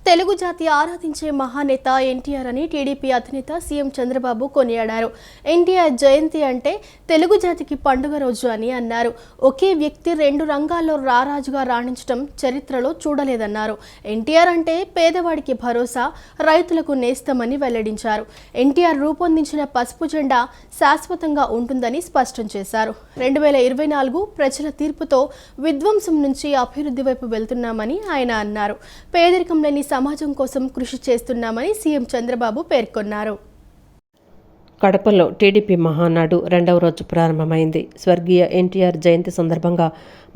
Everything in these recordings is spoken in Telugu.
తెలుగు జాతి ఆరాధించే మహానేత ఎన్టీఆర్ అని టీడీపీ అధినేత సీఎం చంద్రబాబు కొనియాడారు. ఎన్టీఆర్ జయంతి అంటే తెలుగు జాతికి పండుగ రోజు అని అన్నారు. ఒకే వ్యక్తి రెండు రంగాల్లో రారాజుగా రాణించడం చరిత్రలో చూడలేదన్నారు. ఎన్టీఆర్ అంటే పేదవాడికి భరోసా, రైతులకు నేస్తమని వెల్లడించారు. ఎన్టీఆర్ రూపొందించిన పసుపు జెండా శాశ్వతంగా ఉంటుందని స్పష్టం చేశారు. 2024 ప్రజల తీర్పుతో విధ్వంసం నుంచి అభివృద్ధి వైపు వెళ్తున్నామని ఆయన అన్నారు. పేదరికం లేని సమాజం కోసం కృషి చేస్తున్నామని సీఎం చంద్రబాబు పేర్కొన్నారు. కడపలో టీడీపీ మహానాడు రెండవ రోజు ప్రారంభమైంది. స్వర్గీయ ఎన్టీఆర్ జయంతి సందర్భంగా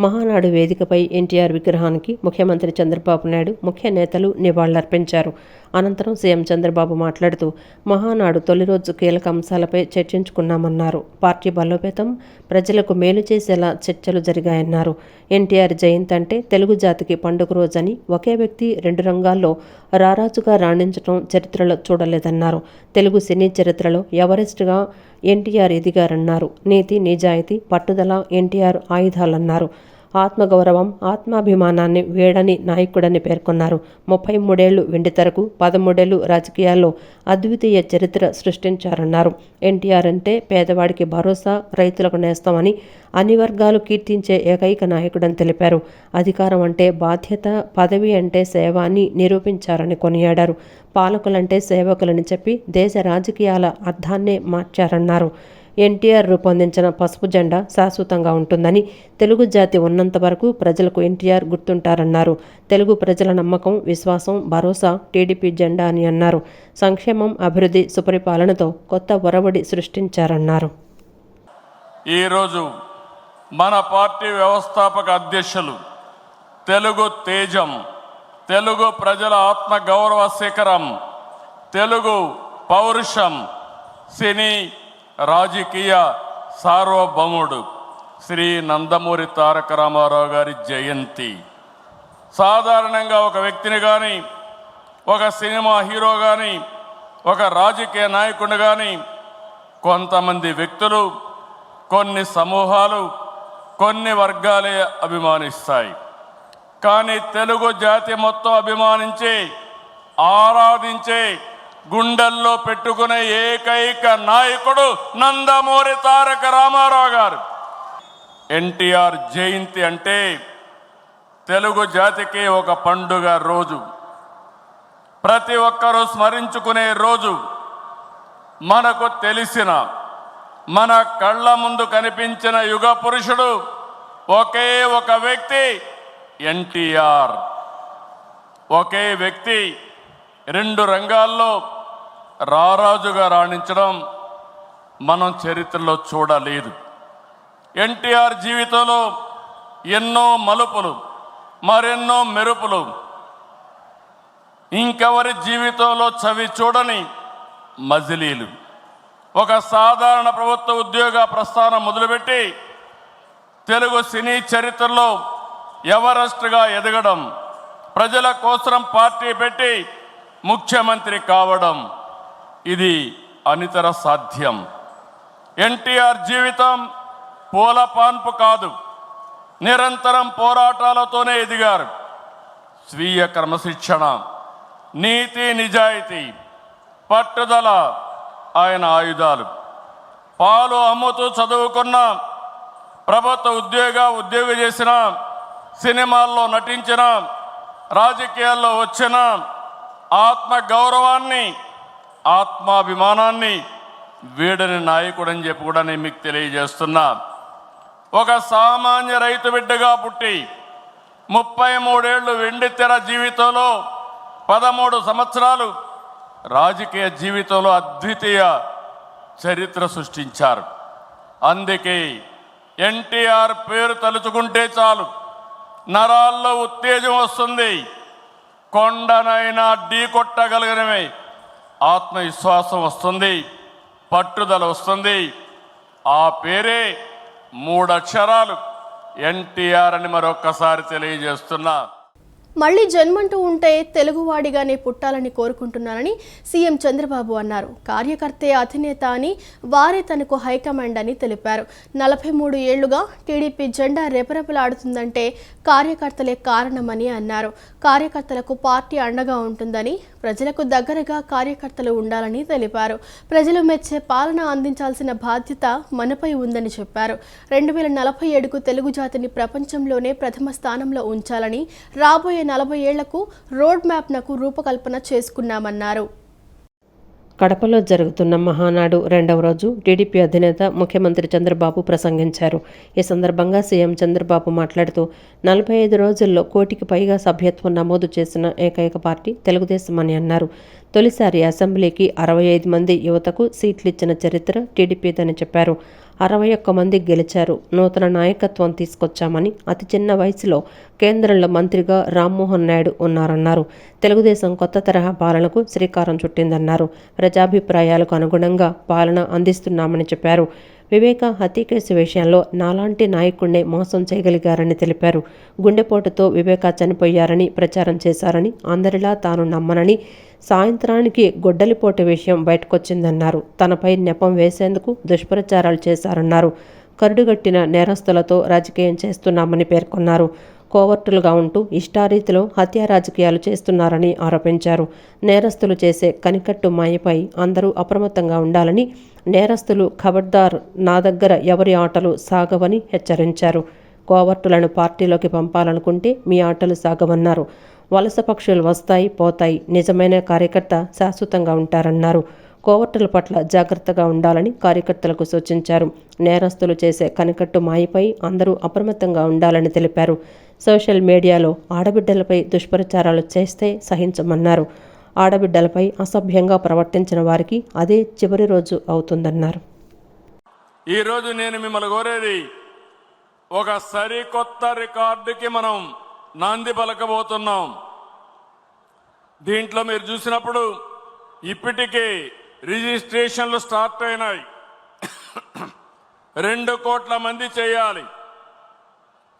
మహానాడు వేదికపై ఎన్టీఆర్ విగ్రహానికి ముఖ్యమంత్రి చంద్రబాబు నాయుడు, ముఖ్య నేతలు నివాళులర్పించారు. అనంతరం సీఎం చంద్రబాబు మాట్లాడుతూ మహానాడు తొలి రోజు కీలక అంశాలపై చర్చించుకున్నామన్నారు. పార్టీ బలోపేతం, ప్రజలకు మేలు చేసేలా చర్చలు జరిగాయన్నారు. ఎన్టీఆర్ జయంతి అంటే తెలుగు జాతికి పండుగ రోజని, ఒకే వ్యక్తి రెండు రంగాల్లో రారాజుగా రాణించడం చరిత్రలో చూడలేదన్నారు. తెలుగు సినీ చరిత్రలో ఎవరెస్ట్గా ఎన్టీఆర్ ఎదిగారన్నారు. నీతి, నిజాయితీ, పట్టుదల ఎన్టీఆర్ ఆయుధాలన్నారు. ఆత్మగౌరవం, ఆత్మాభిమానాన్ని వేడని నాయకుడని పేర్కొన్నారు. 33 ఏళ్లు వెండితెరకు, 13 ఏళ్లు రాజకీయాల్లో అద్వితీయ చరిత్ర సృష్టించారన్నారు. ఎన్టీఆర్ అంటే పేదవాడికి భరోసా, రైతులకు నేస్తామని అన్ని వర్గాలు కీర్తించే ఏకైక నాయకుడని తెలిపారు. అధికారం అంటే బాధ్యత, పదవి అంటే సేవ అని నిరూపించారని కొనియాడారు. పాలకులంటే సేవకులని చెప్పి దేశ రాజకీయాల అర్థాన్నే మార్చారన్నారు. ఎన్టీఆర్ రూపొందించిన పసుపు జెండా శాశ్వతంగా ఉంటుందని, తెలుగు జాతి ఉన్నంత వరకు ప్రజలకు ఎన్టీఆర్ గుర్తుంటారన్నారు. తెలుగు ప్రజల నమ్మకం, విశ్వాసం, భరోసా టీడీపీ జెండా అని అన్నారు. సంక్షేమం, అభివృద్ధి, సుపరిపాలనతో కొత్త ఒరవడి సృష్టించారన్నారు. ఈరోజు మన పార్టీ వ్యవస్థాపక అధ్యక్షులు, తెలుగు తేజం, తెలుగు ప్రజల ఆత్మ గౌరవ శిఖరం, తెలుగు పౌరుషం, సినీ రాజకీయ సార్వభౌముడు శ్రీ నందమూరి తారక రామారావు గారి జయంతి. సాధారణంగా ఒక వ్యక్తిని కానీ, ఒక సినిమా హీరో కానీ, ఒక రాజకీయ నాయకుడిని కానీ కొంతమంది వ్యక్తులు, కొన్ని సమూహాలు, కొన్ని వర్గాలే అభిమానిస్తాయి. కానీ తెలుగు జాతి మొత్తం అభిమానించే, ఆరాధించే, గుండెల్లో పెట్టుకునే ఏకైక నాయకుడు నందమూరి తారక రామారావు గారు. ఎన్టీఆర్ జయంతి అంటే తెలుగు జాతికి ఒక పండుగ రోజు, ప్రతి ఒక్కరూ స్మరించుకునే రోజు. మనకు తెలిసిన, మన కళ్ళ ముందు కనిపించిన యుగ పురుషుడు ఒకే ఒక వ్యక్తి ఎన్టీఆర్. ఒకే వ్యక్తి రెండు రంగాల్లో రారాజుగా రాణించడం మనం చరిత్రలో చూడలేదు. ఎన్టీఆర్ జీవితంలో ఎన్నో మలుపులు, మరెన్నో మెరుపులు, ఇంకెవరి జీవితంలో చవి చూడని మజిలీలు. ఒక సాధారణ ప్రభుత్వ ఉద్యోగ ప్రస్థానం మొదలుపెట్టి తెలుగు సినీ చరిత్రలో ఎవరెస్ట్గా ఎదగడం, ప్రజల కోసం పార్టీ పెట్టి ముఖ్యమంత్రి కావడం, ఇది అనితర సాధ్యం. ఎన్టీఆర్ జీవితం పూల పాన్పు కాదు, నిరంతరం పోరాటాలతోనే ఎదిగారు. స్వీయ క్రమశిక్షణ, నీతి, నిజాయితీ, పట్టుదల ఆయన ఆయుధాలు. పాలు అమ్ముతూ చదువుకున్న, ప్రభుత్వ ఉద్యోగం చేసిన, సినిమాల్లో నటించిన, రాజకీయాల్లో వచ్చిన, ఆత్మ గౌరవాన్ని, ఆత్మాభిమానాన్ని వీడని నాయకుడని చెప్పి కూడా నేను మీకు తెలియజేస్తున్నా. ఒక సామాన్య రైతు బిడ్డగా పుట్టి 33 ఏళ్లు వెండితెర జీవితంలో 13 సంవత్సరాలు రాజకీయ జీవితంలో అద్వితీయ చరిత్ర సృష్టించారు. అందుకే ఎన్టీఆర్ పేరు తలుచుకుంటే చాలు నరాల్లో ఉత్తేజం వస్తుంది. కొండనైనా ఢీ కొట్టగలిగినమే ఆత్మవిశ్వాసం వస్తుంది, పట్టుదల వస్తుంది. ఆ పేరే 3 అక్షరాలు ఎన్టీఆర్ అని మరొక్కసారి తెలియజేస్తున్నా. మళ్ళీ జన్మంటూ ఉంటే తెలుగువాడిగానే పుట్టాలని కోరుకుంటున్నానని సీఎం చంద్రబాబు అన్నారు. కార్యకర్తే అధినేత అని, వారే తనకు హైకమాండ్ అని తెలిపారు. 43 ఏళ్లుగా టీడీపీ జెండా రెపరెపలాడుతుందంటే కార్యకర్తలే కారణమని అన్నారు. కార్యకర్తలకు పార్టీ అండగా ఉంటుందని, ప్రజలకు దగ్గరగా కార్యకర్తలు ఉండాలని తెలిపారు. ప్రజలు మెచ్చే పాలన అందించాల్సిన బాధ్యత మనపై ఉందని చెప్పారు. 2047కు తెలుగు జాతిని ప్రపంచంలోనే ప్రథమ స్థానంలో ఉంచాలని, రాబోయే 40 ఏళ్లకు రోడ్ మ్యాప్నకు రూపకల్పన చేసుకున్నామన్నారు. కడపలో జరుగుతున్న మహానాడు రెండవ రోజు టీడీపీ అధినేత ముఖ్యమంత్రి చంద్రబాబు ప్రసంగించారు. ఈ సందర్భంగా సీఎం చంద్రబాబు మాట్లాడుతూ 45 రోజుల్లో 1 కోటికి పైగా సభ్యత్వం నమోదు చేసిన ఏకైక పార్టీ తెలుగుదేశం అని అన్నారు. తొలిసారి అసెంబ్లీకి 65 మంది యువతకు సీట్లిచ్చిన చరిత్ర టీడీపీదని చెప్పారు. 61 మంది గెలిచారు. నూతన నాయకత్వం తీసుకొచ్చామని, అతి చిన్న వయసులో కేంద్రంలో మంత్రిగా రామ్మోహన్ నాయుడు ఉన్నారన్నారు. తెలుగుదేశం కొత్త తరహా పాలనకు శ్రీకారం చుట్టిందన్నారు. ప్రజాభిప్రాయాలకు అనుగుణంగా పాలన అందిస్తున్నామని చెప్పారు. వివేక హత్య కేసు విషయంలో నాలాంటి నాయకుడినే మోసం చేయగలిగారని తెలిపారు. గుండెపోటుతో వివేక చనిపోయారని ప్రచారం చేశారని, అందరిలా తాను నమ్మనని, సాయంత్రానికి గొడ్డలిపోటు విషయం బయటకొచ్చిందన్నారు. తనపై నెపం వేసేందుకు దుష్ప్రచారాలు చేశారన్నారు. కరుడుగట్టిన నేరస్తులతో రాజకీయం చేస్తున్నామని పేర్కొన్నారు. కోవర్టులుగా ఉంటూ ఇష్టారీతిలో హత్యా రాజకీయాలు చేస్తున్నారని ఆరోపించారు. నేరస్తులు చేసే కనికట్టు మాయపై అందరూ అప్రమత్తంగా ఉండాలని, నేరస్తులు ఖబర్దార్, నా దగ్గర ఎవరి ఆటలు సాగవని హెచ్చరించారు. కోవర్టులను పార్టీలోకి పంపాలనుకుంటే మీ ఆటలు సాగవన్నారు. వలస పక్షులు వస్తాయి పోతాయి, నిజమైన కార్యకర్త శాశ్వతంగా ఉంటారన్నారు. కోవర్టుల పట్ల జాగ్రత్తగా ఉండాలని కార్యకర్తలకు సూచించారు. నేరస్తులు చేసే కనికట్టు మాయపై అందరూ అప్రమత్తంగా ఉండాలని తెలిపారు. సోషల్ మీడియాలో ఆడబిడ్డలపై దుష్ప్రచారాలు చేస్తే సహించమన్నారు. ఆడబిడ్డలపై అసభ్యంగా ప్రవర్తించిన వారికి అదే చివరి రోజు అవుతుందన్నారు. ఈరోజు నేను మిమ్మల్ని కోరేది, ఒక సరికొత్త రికార్డుకి మనం నాంది పలకబోతున్నాం. దీంట్లో మీరు చూసినప్పుడు ఇప్పటికే రిజిస్ట్రేషన్లు స్టార్ట్ అయినాయి. 2 కోట్ల మంది చేయాలి.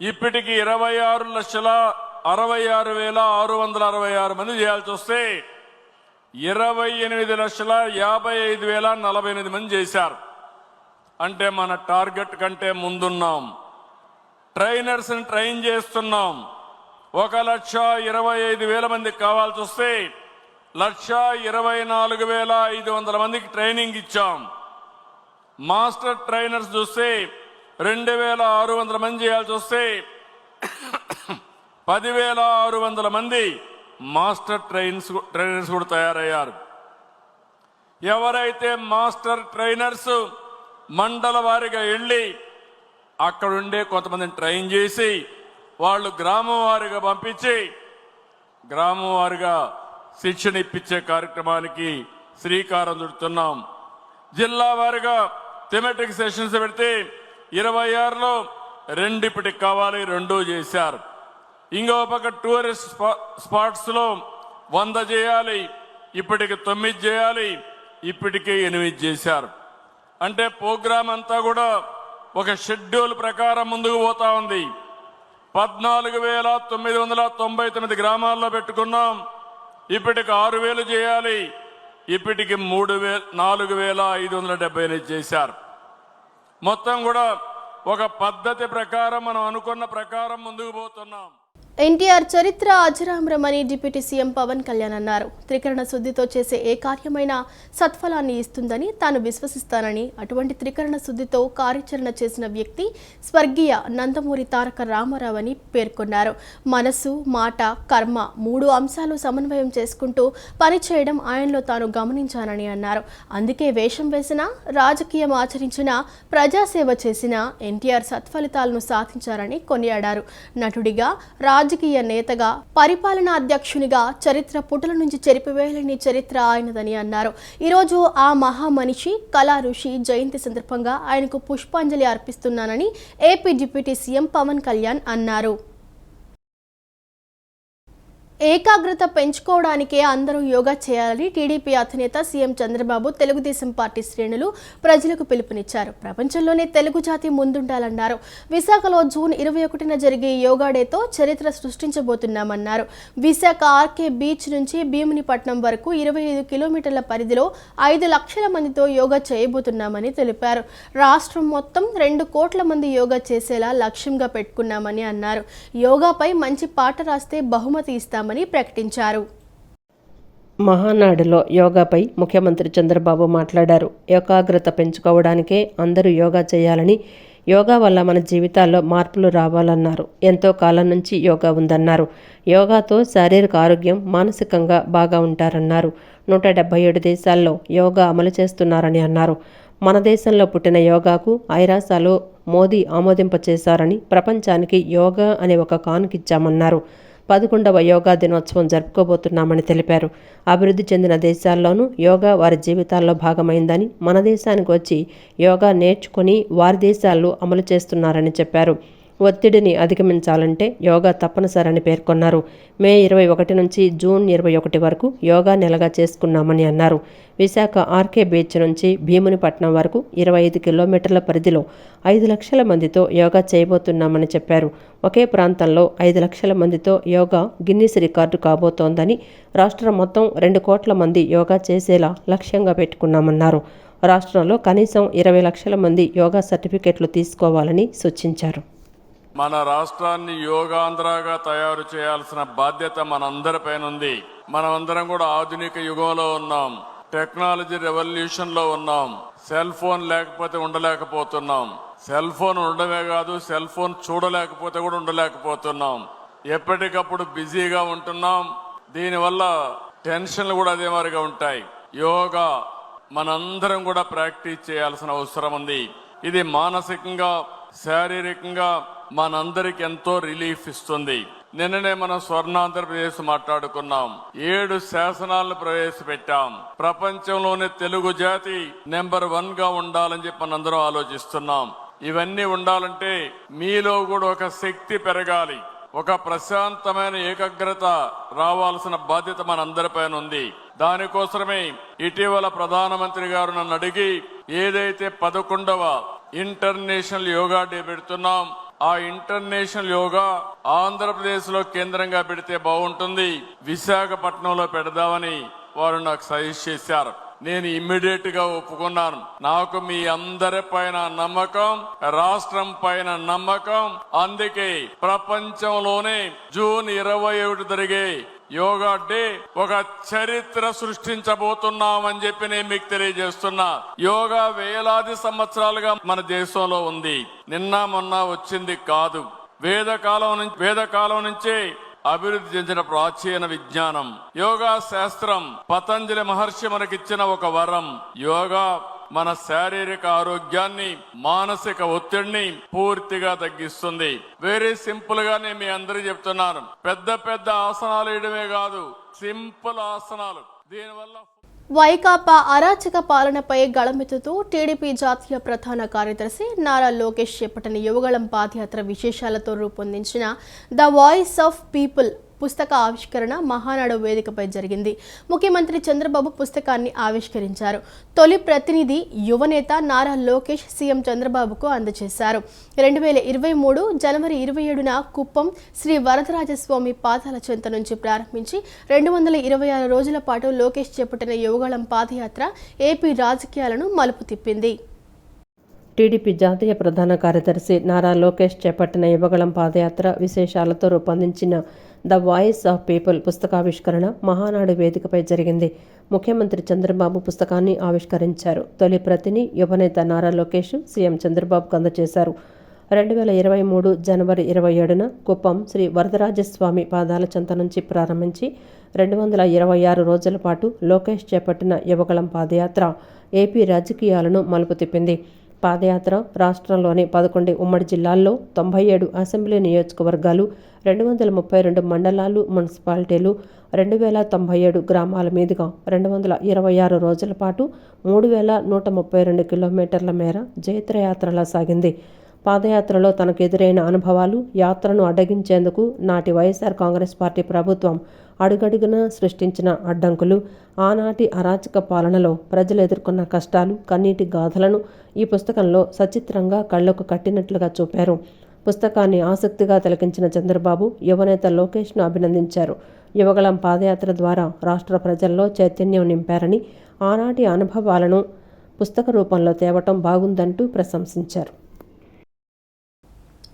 ఇప్పటికి 26,66,666 మంది చేయాల్సి వస్తే 28,55,048 మంది చేశారు. అంటే మన టార్గెట్ కంటే ముందున్నాం. ట్రైనర్స్ని ట్రైన్ చేస్తున్నాం. 1,25,000 మందికి కావాల్సి వస్తే 1,24,500 మందికి ట్రైనింగ్ ఇచ్చాం. మాస్టర్ ట్రైనర్స్ చూస్తే 2,600 మంది చేయాల్సి వస్తే 10,600 మంది మాస్టర్ ట్రైనర్స్ కూడా తయారయ్యారు. ఎవరైతే మాస్టర్ ట్రైనర్స్ మండల వారిగా వెళ్ళి అక్కడుండే కొంతమందిని ట్రైన్ చేసి వాళ్ళు గ్రామం వారిగా పంపించి గ్రామం వారిగా శిక్షణ ఇప్పించే కార్యక్రమానికి శ్రీకారం చుడుతున్నాం. జిల్లా వారిగా థెమెటిక్ సెషన్స్ పెడితే 26లో 2 ఇప్పటికి కావాలి, 2 చేశారు. ఇంకో పక్క టూరిస్ట్ స్పాట్స్ లో 100 చేయాలి, ఇప్పటికి 9 చేయాలి, ఇప్పటికే 8 చేశారు. అంటే ప్రోగ్రామ్ అంతా కూడా ఒక షెడ్యూల్ ప్రకారం ముందుకు పోతా ఉంది. 14,999 గ్రామాల్లో పెట్టుకున్నాం. ఇప్పటికి 6,000 చేయాలి, ఇప్పటికి 4,578 చేశారు. మొత్తం కూడా ఒక పద్ధతి ప్రకారం మనం అనుకున్న ప్రకారం ముందుకు పోతున్నాం. ఎన్టీఆర్ చరిత్ర అజరామరమని డిప్యూటీ సీఎం పవన్ కళ్యాణ్ అన్నారు. త్రికరణ శుద్ధితో చేసే ఏ కార్యమైనా సత్ఫలాన్ని ఇస్తుందని తాను విశ్వసిస్తానని, అటువంటి త్రికరణ శుద్ధితో కార్యాచరణ చేసిన వ్యక్తి స్వర్గీయ నందమూరి తారక రామారావు అని పేర్కొన్నారు. మనసు, మాట, కర్మ 3 అంశాలు సమన్వయం చేసుకుంటూ పనిచేయడం ఆయనలో తాను గమనించానని అన్నారు. అందుకే వేషం వేసిన, రాజకీయం ఆచరించిన, ప్రజాసేవ చేసిన ఎన్టీఆర్ సత్ఫలితాలను సాధించారని కొనియాడారు. నటుడిగా, రాజకీయ నేతగా, పరిపాలనా అధ్యక్షునిగా చరిత్ర పుటల నుంచి చెరిపివేయలేని చరిత్ర ఆయనదని అన్నారు. ఈరోజు ఆ మహామనిషి, కళా ఋషి జయంతి సందర్భంగా ఆయనకు పుష్పాంజలి అర్పిస్తున్నానని AP deputy CM Pawan Kalyan అన్నారు. ఏకాగ్రత పెంచుకోవడానికే అందరూ యోగా చేయాలని టీడీపీ అధినేత సీఎం చంద్రబాబు తెలుగుదేశం పార్టీ శ్రేణులు ప్రజలకు పిలుపునిచ్చారు. ప్రపంచంలోనే తెలుగు జాతి ముందుండాలన్నారు. విశాఖలో జూన్ 21న జరిగే యోగా డేతో చరిత్ర సృష్టించబోతున్నామన్నారు. విశాఖ ఆర్కే బీచ్ నుంచి భీమునిపట్నం వరకు 25 కిలోమీటర్ల పరిధిలో 5 లక్షల మందితో యోగా చేయబోతున్నామని తెలిపారు. రాష్ట్రం మొత్తం 2 కోట్ల మంది యోగా చేసేలా లక్ష్యంగా పెట్టుకున్నామని అన్నారు. యోగాపై మంచి పాట రాస్తే బహుమతి ఇస్తామని ప్రకటించారు. మహానాడులో యోగాపై ముఖ్యమంత్రి చంద్రబాబు మాట్లాడారు. ఏకాగ్రత పెంచుకోవడానికే అందరూ యోగా చేయాలని, యోగా వల్ల మన జీవితాల్లో మార్పులు రావాలన్నారు. ఎంతో కాలం నుంచి యోగా ఉందన్నారు. యోగాతో శారీరక ఆరోగ్యం, మానసికంగా బాగా ఉంటారన్నారు. 177 దేశాల్లో యోగా అమలు చేస్తున్నారని అన్నారు. మన దేశంలో పుట్టిన యోగాకు ఐరాసాలో మోదీ ఆమోదింపచేశారని, ప్రపంచానికి యోగా అనే ఒక కానుకిచ్చామన్నారు. 11వ యోగా దినోత్సవం జరుపుకోబోతున్నామని తెలిపారు. అభివృద్ధి చెందిన దేశాల్లోనూ యోగా వారి జీవితాల్లో భాగమైందని, మన దేశానికి వచ్చి యోగా నేర్చుకుని వారి దేశాల్లో అమలు చేస్తున్నారని చెప్పారు. ఒత్తిడిని అధిగమించాలంటే యోగా తప్పనిసరని పేర్కొన్నారు. మే 21 నుంచి జూన్ 21 వరకు యోగా నెలగా చేసుకున్నామని అన్నారు. విశాఖ ఆర్కే బీచ్ నుంచి భీమునిపట్నం వరకు 25 కిలోమీటర్ల పరిధిలో 5 లక్షల మందితో యోగా చేయబోతున్నామని చెప్పారు. ఒకే ప్రాంతంలో 5 లక్షల మందితో యోగా గిన్నిస్ రికార్డు కాబోతోందని, రాష్ట్రం మొత్తం 2 కోట్ల మంది యోగా చేసేలా లక్ష్యంగా పెట్టుకున్నామన్నారు. రాష్ట్రంలో కనీసం 20 లక్షల మంది యోగా సర్టిఫికెట్లు తీసుకోవాలని సూచించారు. మన రాష్ట్రాన్ని యోగాంధ్రగా తయారు చేయాల్సిన బాధ్యత మనందరిపైన ఉంది. మనమందరం కూడా ఆధునిక యుగంలో ఉన్నాం. టెక్నాలజీ రెవల్యూషన్ లో ఉన్నాం. సెల్ ఫోన్ లేకపోతే ఉండలేకపోతున్నాం. సెల్ ఫోన్ ఉండడమే కాదు, సెల్ ఫోన్ చూడలేకపోతే కూడా ఉండలేకపోతున్నాం. ఎప్పటికప్పుడు బిజీగా ఉంటున్నాం. దీనివల్ల టెన్షన్లు కూడా అదే మాదిరిగా ఉంటాయి. యోగా మనందరం కూడా ప్రాక్టీస్ చేయాల్సిన అవసరం ఉంది. ఇది మానసికంగా, శారీరకంగా మనందరికి ఎంతో రిలీఫ్ ఇస్తుంది. నిన్ననే మనం స్వర్ణాంధ్రప్రదేశ్ మాట్లాడుకున్నాం. 7 శాసనాలను ప్రవేశపెట్టాం. ప్రపంచంలోనే తెలుగు జాతి నెంబర్ 1 గా ఉండాలని చెప్పి మనందరం ఆలోచిస్తున్నాం. ఇవన్నీ ఉండాలంటే మీలో కూడా ఒక శక్తి పెరగాలి. ఒక ప్రశాంతమైన ఏకాగ్రత రావాల్సిన బాధ్యత మనందరిపైన ఉంది. దానికోసమే ఇటీవల ప్రధానమంత్రి గారు నన్ను అడిగి ఏదైతే 11వ ఇంటర్నేషనల్ యోగా డే పెడుతున్నాం, ఆ ఇంటర్నేషనల్ యోగా ఆంధ్రప్రదేశ్ లో కేంద్రంగా పెడితే బాగుంటుంది, విశాఖపట్నంలో పెడదామని వారు నాకు సజెస్ట్ చేశారు. నేను ఇమ్మీడియట్ గా ఒప్పుకున్నాను. నాకు మీ అందరి పైన నమ్మకం, రాష్ట్రం పైన నమ్మకం. అందుకే ప్రపంచంలోనే జూన్ 21 జరిగే యోగా డే ఒక చరిత్ర సృష్టించబోతున్నామని చెప్పి నేను మీకు తెలియజేస్తున్నా. యోగా వేలాది సంవత్సరాలుగా మన దేశంలో ఉంది. నిన్న మొన్న వచ్చింది కాదు. వేదకాలం నుంచే అభివృద్ధి చెందిన ప్రాచీన విజ్ఞానం. యోగా శాస్త్రం పతంజలి మహర్షి మనకిచ్చిన ఒక వరం. యోగా మన శారీరక ఆరోగ్యాన్ని, మానసిక ఒత్తిడిని పూర్తిగా తగ్గిస్తుంది. వెరీ సింపుల్ గా నేను మీ అందరికీ చెప్తున్నాను. పెద్ద పెద్ద ఆసనాలు వేయడమే కాదు, సింపుల్ ఆసనాలు. దీనివల్ల వైకాపా అరాచక పాలనపై గళమెత్తుతూ టీడీపీ జాతీయ ప్రధాన కార్యదర్శి నారా లోకేష్ చేపట్టిన యువగళం పాదయాత్ర విశేషాలతో రూపొందించిన ద వాయిస్ ఆఫ్ పీపుల్ పుస్తక ఆవిష్కరణ మహానాడు వేదికపై జరిగింది. ముఖ్యమంత్రి చంద్రబాబు పుస్తకాన్ని ఆవిష్కరించారు. తొలి ప్రతినిధి యువనేత నారా లోకేష్ సీఎం చంద్రబాబుకు అందజేశారు. 2023 జనవరి 27న కుప్పం శ్రీ వరదరాజస్వామి పాదాల చెంత నుంచి ప్రారంభించి 226 రోజుల పాటు లోకేష్ చేపట్టిన యువగళం పాదయాత్ర ఏపీ రాజకీయాలను మలుపు తిప్పింది. టీడీపీ జాతీయ ప్రధాన కార్యదర్శి నారా లోకేష్ చేపట్టిన యువగళం పాదయాత్ర విశేషాలతో రూపొందించిన ద వాయిస్ ఆఫ్ పీపుల్ పుస్తకావిష్కరణ మహానాడు వేదికపై జరిగింది. ముఖ్యమంత్రి చంద్రబాబు పుస్తకాన్ని ఆవిష్కరించారు. తొలి ప్రతిని యువనేత నారా లోకేష్ సీఎం చంద్రబాబుకు అందజేశారు. 2023 జనవరి 27న కుప్పం శ్రీ వరదరాజస్వామి పాదాల చెంత నుంచి ప్రారంభించి 226 రోజుల పాటు లోకేష్ చేపట్టిన యువగళం పాదయాత్ర ఏపీ రాజకీయాలను మలుపు తిప్పింది. పాదయాత్ర రాష్ట్రంలోని 11 ఉమ్మడి జిల్లాల్లో 97 అసెంబ్లీ నియోజకవర్గాలు, 232 మండలాలు, మున్సిపాలిటీలు, 2097 గ్రామాల మీదుగా 226 రోజుల పాటు 3132 కిలోమీటర్ల మేర జైత్రయాత్రలా సాగింది. పాదయాత్రలో తనకు ఎదురైన అనుభవాలు, యాత్రను అడ్డగించేందుకు నాటి వైఎస్ఆర్ కాంగ్రెస్ పార్టీ ప్రభుత్వం అడుగడుగునా సృష్టించిన అడ్డంకులు, ఆనాటి అరాచక పాలనలో ప్రజలు ఎదుర్కొన్న కష్టాలు, కన్నీటి గాథలను ఈ పుస్తకంలో సచిత్రంగా కళ్లకు కట్టినట్లుగా చూపారు. పుస్తకాన్ని ఆసక్తిగా తిలకించిన చంద్రబాబు యువనేత లోకేష్ను అభినందించారు. యువగళం పాదయాత్ర ద్వారా రాష్ట్ర ప్రజల్లో చైతన్యం నింపారని, ఆనాటి అనుభవాలను పుస్తక రూపంలో తేవటం బాగుందంటూ ప్రశంసించారు.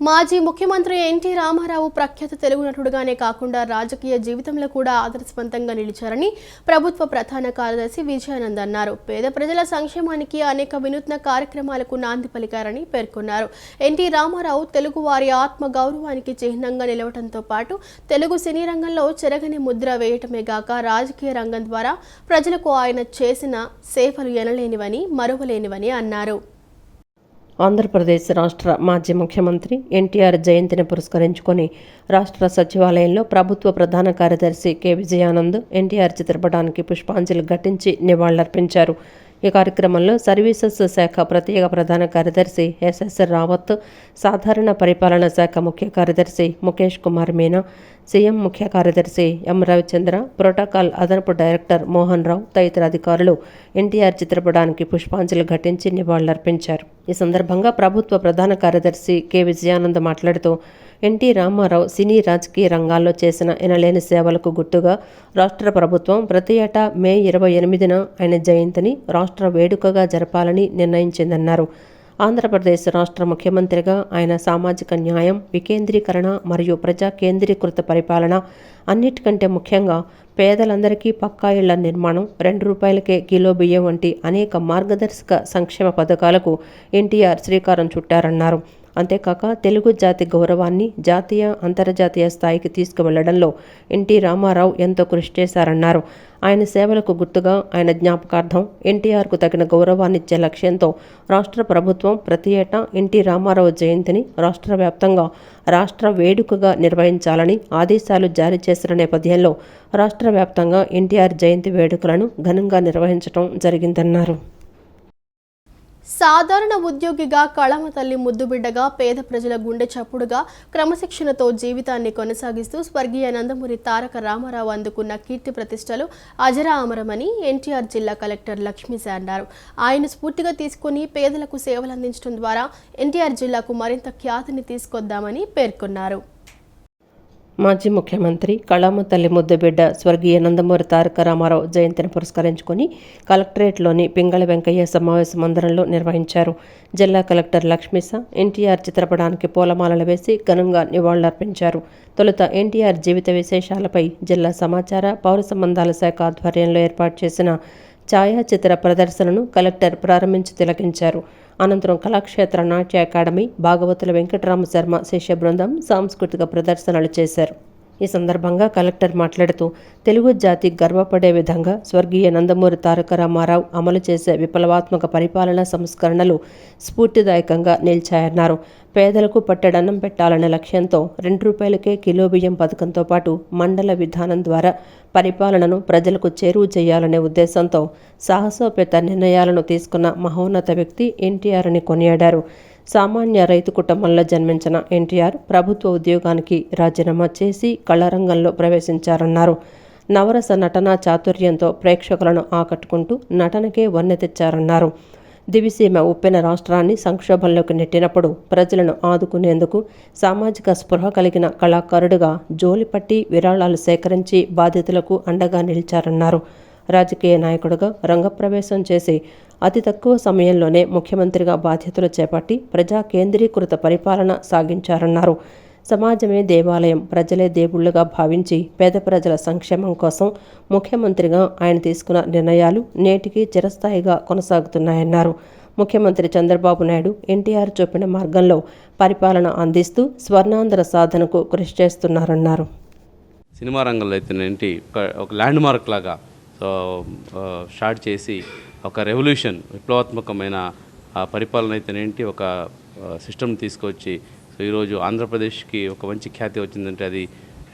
మాజీ ముఖ్యమంత్రి ఎన్టీ రామారావు ప్రఖ్యాత తెలుగు నటుడుగానే కాకుండా రాజకీయ జీవితంలో కూడా ఆదర్శవంతంగా నిలిచారని ప్రభుత్వ ప్రధాన కార్యదర్శి విజయానంద్ అన్నారు. పేద ప్రజల సంక్షేమానికి అనేక వినూత్న కార్యక్రమాలకు నాంది పలికారని పేర్కొన్నారు. ఎన్టీ రామారావు తెలుగు వారి ఆత్మ గౌరవానికి చిహ్నంగా నిలవడంతో పాటు తెలుగు సినీ రంగంలో చెరగని ముద్ర వేయటమే గాక రాజకీయ రంగం ద్వారా ప్రజలకు ఆయన చేసిన సేవలు ఎనలేనివని, మరువలేనివని అన్నారు. ఆంధ్రప్రదేశ్ రాష్ట్ర మాజీ ముఖ్యమంత్రి ఎన్టీఆర్ జయంతిని పురస్కరించుకొని రాష్ట్ర సచివాలయంలో ప్రభుత్వ ప్రధాన కార్యదర్శి కె విజయానంద్ ఎన్టీఆర్ చిత్రపటానికి పుష్పాంజలి ఘటించి నివాళులర్పించారు. ఈ కార్యక్రమంలో సర్వీసెస్ శాఖ ప్రత్యేక ప్రధాన కార్యదర్శి ఎస్ఎస్ రావత్, సాధారణ పరిపాలన శాఖ ముఖ్య కార్యదర్శి ముఖేష్ కుమార్ మీనా, సీఎం ముఖ్య కార్యదర్శి ఎం రవిచంద్ర, ప్రోటోకాల్ అదనపు డైరెక్టర్ మోహన్ రావు తదితర అధికారులు ఎన్టీఆర్ చిత్రపటానికి పుష్పాంజలి ఘటించి నివాళులర్పించారు. ఈ సందర్భంగా ప్రభుత్వ ప్రధాన కార్యదర్శి కె విజయానంద్ మాట్లాడుతూ ఎన్టీ రామారావు సినీ రాజకీయ రంగాల్లో చేసిన ఎనలేని సేవలకు గుర్తుగా రాష్ట్ర ప్రభుత్వం ప్రతి ఏటా మే 28న ఆయన జయంతిని రాష్ట్ర వేడుకగా జరపాలని నిర్ణయించిందన్నారు. ఆంధ్రప్రదేశ్ రాష్ట్ర ముఖ్యమంత్రిగా ఆయన సామాజిక న్యాయం, వికేంద్రీకరణ మరియు ప్రజా కేంద్రీకృత పరిపాలన, అన్నిటికంటే ముఖ్యంగా పేదలందరికీ పక్కా ఇళ్ల నిర్మాణం, ₹2కే కిలో బియ్యం వంటి అనేక మార్గదర్శక సంక్షేమ పథకాలకు ఎన్టీఆర్ శ్రీకారం చుట్టారన్నారు. అంతేకాక తెలుగు జాతి గౌరవాన్ని జాతీయ, అంతర్జాతీయ స్థాయికి తీసుకువెళ్లడంలో ఎన్టీ రామారావు ఎంతో కృషి చేశారన్నారు. ఆయన సేవలకు గుర్తుగా ఆయన జ్ఞాపకార్థం ఎన్టీఆర్కు తగిన గౌరవాన్నిచ్చే లక్ష్యంతో రాష్ట్ర ప్రభుత్వం ప్రతి ఏటా ఎన్టీ రామారావు జయంతిని రాష్ట్ర వ్యాప్తంగా రాష్ట్ర వేడుకగా నిర్వహించాలని ఆదేశాలు జారీ చేసిన నేపథ్యంలో రాష్ట్ర వ్యాప్తంగా ఎన్టీఆర్ జయంతి వేడుకలను ఘనంగా నిర్వహించడం జరిగిందన్నారు. సాధారణ ఉద్యోగిగా, కళమ తల్లి ముద్దుబిడ్డగా, పేద ప్రజల గుండె చప్పుడుగా క్రమశిక్షణతో జీవితాన్ని కొనసాగిస్తూ స్వర్గీయ నందమూరి తారక రామారావు అందుకున్న కీర్తి ప్రతిష్టలు అజరామరమని ఎన్టీఆర్ జిల్లా కలెక్టర్ లక్ష్మీశ అన్నారు. ఆయన స్ఫూర్తిగా తీసుకుని పేదలకు సేవలందించడం ద్వారా ఎన్టీఆర్ జిల్లాకు మరింత ఖ్యాతిని తీసుకొద్దామని పేర్కొన్నారు. మాజీ ముఖ్యమంత్రి కళామ తల్లి ముద్దుబిడ్డ స్వర్గీయ నందమూరి తారక రామారావు జయంతిని పురస్కరించుకొని కలెక్టరేట్లోని పింగళ వెంకయ్య సమావేశ మందిరంలో నిర్వహించారు. జిల్లా కలెక్టర్ లక్ష్మీశ ఎన్టీఆర్ చిత్రపటానికి పూలమాలలు వేసి ఘనంగా నివాళులర్పించారు. తొలుత ఎన్టీఆర్ జీవిత విశేషాలపై జిల్లా సమాచార, పౌర సంబంధాల శాఖ ఆధ్వర్యంలో ఏర్పాటు చేసిన ఛాయాచిత్ర ప్రదర్శనను కలెక్టర్ ప్రారంభించి తిలకించారు. అనంతరం కళాక్షేత్ర నాట్య అకాడమీ, భాగవతుల వెంకటరామ శర్మ శిష్య బృందం సాంస్కృతిక ప్రదర్శనలు చేశారు. ఈ సందర్భంగా కలెక్టర్ మాట్లాడుతూ తెలుగు జాతి గర్వపడే విధంగా స్వర్గీయ నందమూరి తారక రామారావు అమలు చేసే విప్లవాత్మక పరిపాలనా సంస్కరణలు స్ఫూర్తిదాయకంగా నిలిచాయన్నారు. పేదలకు పట్టెడన్నం పెట్టాలనే లక్ష్యంతో ₹2కే కిలో బియ్యం పథకంతో పాటు మండల విధానం ద్వారా పరిపాలనను ప్రజలకు చేరువ చేయాలనే ఉద్దేశంతో సాహసోపేత నిర్ణయాలను తీసుకున్న మహోన్నత వ్యక్తి ఎన్టీఆర్ అని కొనియాడారు. సామాన్య రైతు కుటుంబంలో జన్మించిన ఎన్టీఆర్ ప్రభుత్వ ఉద్యోగానికి రాజీనామా చేసి కళారంగంలో ప్రవేశించారన్నారు. నవరస నటనా చాతుర్యంతో ప్రేక్షకులను ఆకట్టుకుంటూ నటనకే వన్నె తెచ్చారన్నారు. దివిసీమ ఉప్పెన రాష్ట్రాన్ని సంక్షోభంలోకి నెట్టినప్పుడు ప్రజలను ఆదుకునేందుకు సామాజిక స్పృహ కలిగిన కళాకారుడిగా జోలిపట్టి విరాళాలు సేకరించి బాధితులకు అండగా నిలిచారన్నారు. రాజకీయ నాయకుడిగా రంగప్రవేశం చేసి అతి తక్కువ సమయంలోనే ముఖ్యమంత్రిగా బాధ్యతలు చేపట్టి ప్రజా కేంద్రీకృత పరిపాలన సాగించారన్నారు. సమాజమే దేవాలయం, ప్రజలే దేవుళ్లుగా భావించి పేద ప్రజల సంక్షేమం కోసం ముఖ్యమంత్రిగా ఆయన తీసుకున్న నిర్ణయాలు నేటికి చిరస్థాయిగా కొనసాగుతున్నాయన్నారు. ముఖ్యమంత్రి చంద్రబాబు నాయుడు ఎన్టీఆర్ చూపిన మార్గంలో పరిపాలన అందిస్తూ స్వర్ణాంధ్ర సాధనకు కృషి చేస్తున్నారన్నారు. సినిమా రంగంలో అయితేనేంటి ఒక ల్యాండ్ మార్క్ లాగా స్టార్ట్ చేసి ఒక రెవల్యూషన్, విప్లవాత్మకమైన పరిపాలన అయితేనేంటి ఒక సిస్టమ్ తీసుకొచ్చి సో ఈరోజు ఆంధ్రప్రదేశ్కి ఒక మంచి ఖ్యాతి వచ్చిందంటే అది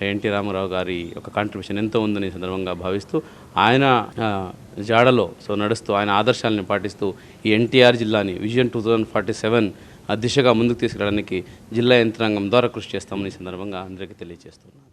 ఎన్టీ రామారావు గారి ఒక కాంట్రిబ్యూషన్ ఎంతో ఉందని సందర్భంగా భావిస్తూ ఆయన జాడలో నడుస్తూ ఆయన ఆదర్శాలను పాటిస్తూ ఈ ఎన్టీఆర్ జిల్లాని విజన్ 2047 దిశగా ముందుకు తీసుకెళ్ళడానికి జిల్లా యంత్రాంగం ద్వారా కృషి చేస్తామని సందర్భంగా అందరికీ తెలియజేస్తున్నాను.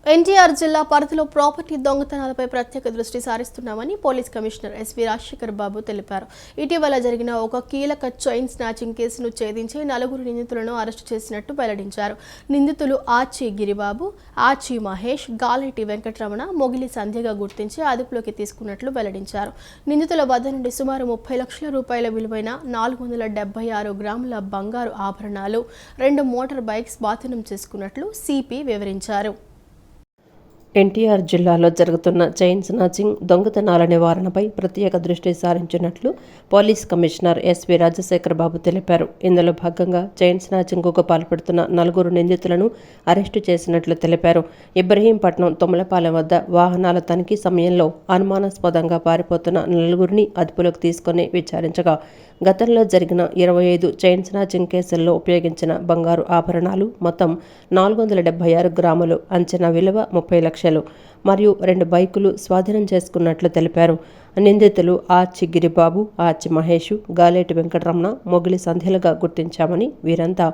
ఎన్టీఆర్ జిల్లా పరిధిలో ప్రాపర్టీ దొంగతనాలపై ప్రత్యేక దృష్టి సారిస్తున్నామని పోలీస్ కమిషనర్ ఎస్వి రాజశేఖర్ బాబు తెలిపారు. ఇటీవల జరిగిన ఒక కీలక చైన్ స్నాచింగ్ కేసును ఛేదించి 4 నిందితులను అరెస్టు చేసినట్టు వెల్లడించారు. నిందితులు ఆచి గిరిబాబు, ఆచి మహేష్, గాలేటి వెంకటరమణ, మొగిలి సంధ్యగా గుర్తించి అదుపులోకి తీసుకున్నట్లు వెల్లడించారు. నిందితుల వద్ద నుండి సుమారు 30 లక్షల రూపాయల విలువైన 476 గ్రాముల బంగారు ఆభరణాలు, 2 మోటార్ బైక్స్ స్వాధీనం చేసుకున్నట్లు సిపి వివరించారు. ఎన్టీఆర్ జిల్లాలో జరుగుతున్న చైన్ స్నాచింగ్, దొంగతనాల నివారణపై ప్రత్యేక దృష్టి సారించినట్లు పోలీస్ కమిషనర్ ఎస్వి రాజశేఖర్ బాబు తెలిపారు. ఇందులో భాగంగా చైన్ స్నాచింగ్కు పాల్పడుతున్న 4 నిందితులను అరెస్టు చేసినట్లు తెలిపారు. ఇబ్రహీంపట్నం తుమ్మలపాలెం వద్ద వాహనాల తనిఖీ సమయంలో అనుమానాస్పదంగా పారిపోతున్న 4 అదుపులోకి తీసుకుని విచారించగా గతంలో జరిగిన 25 చైన్ స్నాచింగ్ కేసుల్లో ఉపయోగించిన బంగారు ఆభరణాలు మొత్తం 476 గ్రాములు, అంచనా విలువ 30 లక్షలు మరియు 2 బైకులు స్వాధీనం చేసుకున్నట్లు తెలిపారు. నిందితులు ఆచి గిరిబాబు, ఆచి మహేష్, గాలేటి వెంకటరమణ, మొగిలి సంధ్యలుగా గుర్తించామని, వీరంతా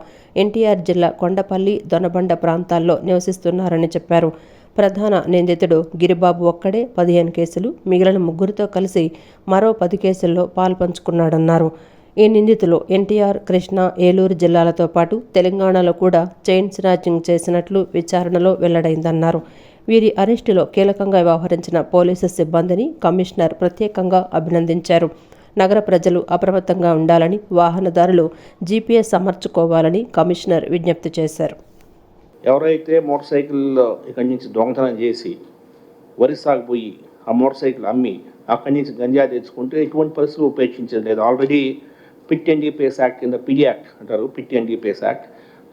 ఎన్టీఆర్ జిల్లా కొండపల్లి, దొనబండ ప్రాంతాల్లో నివసిస్తున్నారని చెప్పారు. ప్రధాన నిందితుడు గిరిబాబు ఒక్కడే 15 కేసులు, మిగిలిన 3తో కలిసి మరో 10 కేసుల్లో పాల్పంచుకున్నాడన్నారు. ఈ నిందితులు ఎన్టీఆర్, కృష్ణా, ఏలూరు జిల్లాలతో పాటు తెలంగాణలో కూడా చైన్ స్నాచింగ్ చేసినట్లు విచారణలో వెల్లడైందన్నారు. వీరి అరెస్టులో కీలకంగా వ్యవహరించిన పోలీసు సిబ్బందిని కమిషనర్ ప్రత్యేకంగా అభినందించారు. నగర ప్రజలు అప్రమత్తంగా ఉండాలని, వాహనదారులు జీపీఎస్ అమర్చుకోవాలని కమిషనర్ విజ్ఞప్తి చేశారు. ఎవరైతే మోటార్ సైకిల్ ఇక్కడి నుంచి దొంగతనం చేసి వరి సాగుపోయి ఆ మోటార్ సైకిల్ అమ్మి అక్కడి నుంచి గంజా తెచ్చుకుంటే ఎటువంటి పరిస్థితులు ఉపేక్షించేది లేదు. ఆల్రెడీ పిట్ ఎన్డీపీఎస్ యాక్ట్ కింద పిడి యాక్ట్ అంటారు, PIT NDPS act.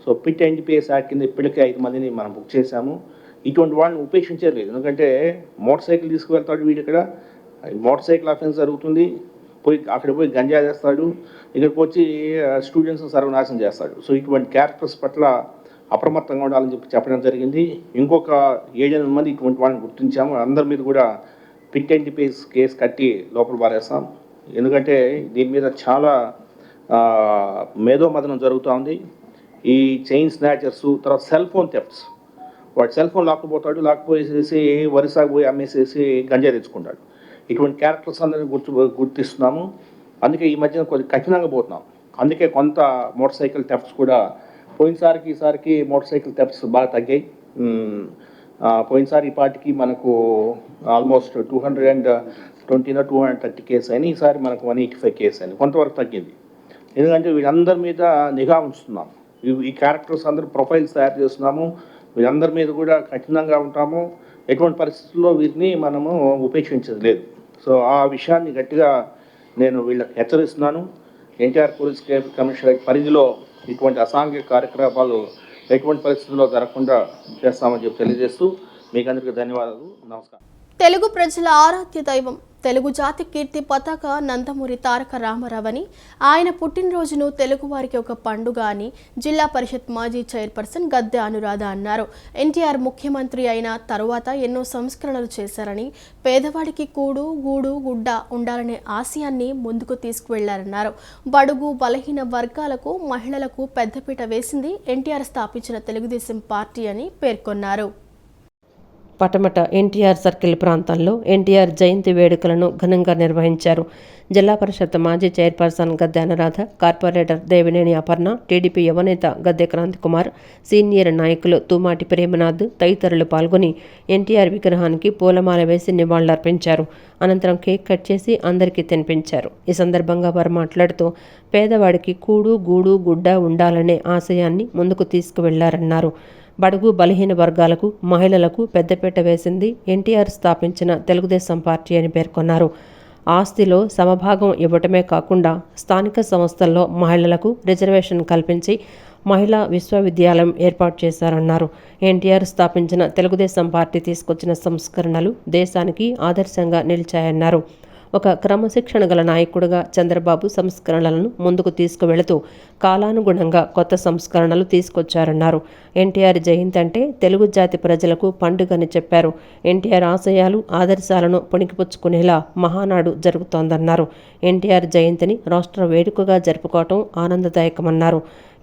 So PIT NDPS act కింద ఇప్పటికే 5 మందిని మనం బుక్ చేశాము. ఇటువంటి వాళ్ళని ఉపేక్షించేది లేదు. ఎందుకంటే మోటార్ సైకిల్ తీసుకువెళ్తాడు వీడు, ఇక్కడ మోటార్ సైకిల్ అఫెన్స్ జరుగుతుంది, అక్కడ పోయి గంజా చేస్తాడు, ఇక్కడికి వచ్చి స్టూడెంట్స్ని సర్వనాశనం చేస్తాడు. సో ఇటువంటి క్యారెక్టర్స్ పట్ల అప్రమత్తంగా ఉండాలని చెప్పడం జరిగింది. ఇంకొక 7-8 మంది ఇటువంటి వాళ్ళని గుర్తించాము. అందరి మీద కూడా పిట్ ఎన్డీపీఎస్ కేసు కట్టి లోపల పారేస్తాం. ఎందుకంటే దీని మీద చాలా మేధోమథనం జరుగుతూ ఉంది. ఈ చైన్ స్నాచర్స్, తర్వాత సెల్ ఫోన్ థెఫ్ట్స్, వాడు సెల్ ఫోన్ లాక్కుపోతాడు, లాక్కుపోయేసేసి వరి సాగు పోయి అమ్మేసేసి గంజా తెచ్చుకుంటాడు. ఇటువంటి క్యారెక్టర్స్ అందరినీ గుర్తిస్తున్నాము. అందుకే ఈ మధ్యన కొంచెం కఠినంగా పోతున్నాం. అందుకే కొంత మోటార్ సైకిల్ థెఫ్ట్స్ కూడా పోయినసారికి ఈసారికి మోటార్ సైకిల్ థెఫ్ట్స్ బాగా తగ్గాయి. పోయినసారి ఈ పాటికి మనకు ఆల్మోస్ట్ 230 కేసు అయినాయి. ఈసారి మనకు 185 కేసు అయినాయి. కొంతవరకు తగ్గింది. ఎందుకంటే వీళ్ళందరి మీద నిఘా ఉంచుతున్నాం. ఈ క్యారెక్టర్స్ అందరూ ప్రొఫైల్స్ తయారు చేస్తున్నాము. వీళ్ళందరి మీద కూడా కఠినంగా ఉంటాము. ఎటువంటి పరిస్థితుల్లో వీరిని మనము ఉపేక్షించేది లేదు. సో ఆ విషయాన్ని గట్టిగా నేను వీళ్ళకి హెచ్చరిస్తున్నాను. ఎన్టీఆర్ పోలీస్ కమిషనరేట్ పరిధిలో ఇటువంటి అసాంఘిక కార్యకలాపాలు ఎటువంటి పరిస్థితుల్లో జరగకుండా చేస్తామని చెప్పి తెలియజేస్తూ మీకు అందరికీ ధన్యవాదాలు. నమస్కారం. తెలుగు ప్రజల ఆరాధ్య దైవం, తెలుగు జాతి కీర్తి పతాక నందమూరి తారక రామారావు అని, ఆయన పుట్టినరోజును తెలుగు వారికి ఒక పండుగ అని జిల్లా పరిషత్ మాజీ చైర్పర్సన్ గద్దె అనురాధ అన్నారు. ఎన్టీఆర్ ముఖ్యమంత్రి అయిన తరువాత ఎన్నో సంస్కరణలు చేశారని, పేదవాడికి కూడు, గూడు, గుడ్డ ఉండాలనే ఆశయాన్ని ముందుకు తీసుకువెళ్లారన్నారు. బడుగు బలహీన వర్గాలకు, మహిళలకు పెద్దపీట వేసింది ఎన్టీఆర్ స్థాపించిన తెలుగుదేశం పార్టీ అని పేర్కొన్నారు. పటమట ఎన్టీఆర్ సర్కిల్ ప్రాంతంలో ఎన్టీఆర్ జయంతి వేడుకలను ఘనంగా నిర్వహించారు. జిల్లా పరిషత్ మాజీ చైర్పర్సన్ గద్దె అనురాధ, కార్పొరేటర్ దేవినేని అపర్ణ, టీడీపీ యువనేత గద్దె క్రాంతికుమార్, సీనియర్ నాయకులు తూమాటి ప్రేమనాథ్ తదితరులు పాల్గొని ఎన్టీఆర్ విగ్రహానికి పూలమాల వేసి నివాళులర్పించారు. అనంతరం కేక్ కట్ చేసి అందరికీ తినిపించారు. ఈ సందర్భంగా వారు మాట్లాడుతూ పేదవాడికి కూడు, గూడు, గుడ్డ ఉండాలనే ఆశయాన్ని ముందుకు తీసుకువెళ్లారన్నారు. బడుగు బలహీన వర్గాలకు, మహిళలకు పెద్దపీట వేసింది ఎన్టీఆర్ స్థాపించిన తెలుగుదేశం పార్టీ అని పేర్కొన్నారు. ఆస్తిలో సమభాగం ఇవ్వటమే కాకుండా స్థానిక సంస్థల్లో మహిళలకు రిజర్వేషన్ కల్పించి మహిళా విశ్వవిద్యాలయం ఏర్పాటు చేశారన్నారు. ఎన్టీఆర్ స్థాపించిన తెలుగుదేశం పార్టీ తీసుకొచ్చిన సంస్కరణలు దేశానికి ఆదర్శంగా నిలిచాయన్నారు. ఒక క్రమశిక్షణ గల నాయకుడిగా చంద్రబాబు సంస్కరణలను ముందుకు తీసుకువెళుతూ కాలానుగుణంగా కొత్త సంస్కరణలు తీసుకొచ్చారన్నారు. ఎన్టీఆర్ జయంతి అంటే తెలుగు జాతి ప్రజలకు పండుగని చెప్పారు. ఎన్టీఆర్ ఆశయాలు, ఆదర్శాలను పుణికిపుచ్చుకునేలా మహానాడు జరుగుతోందన్నారు. ఎన్టీఆర్ జయంతిని రాష్ట్ర వేడుకగా జరుపుకోవటం ఆనందదాయకమన్నారు.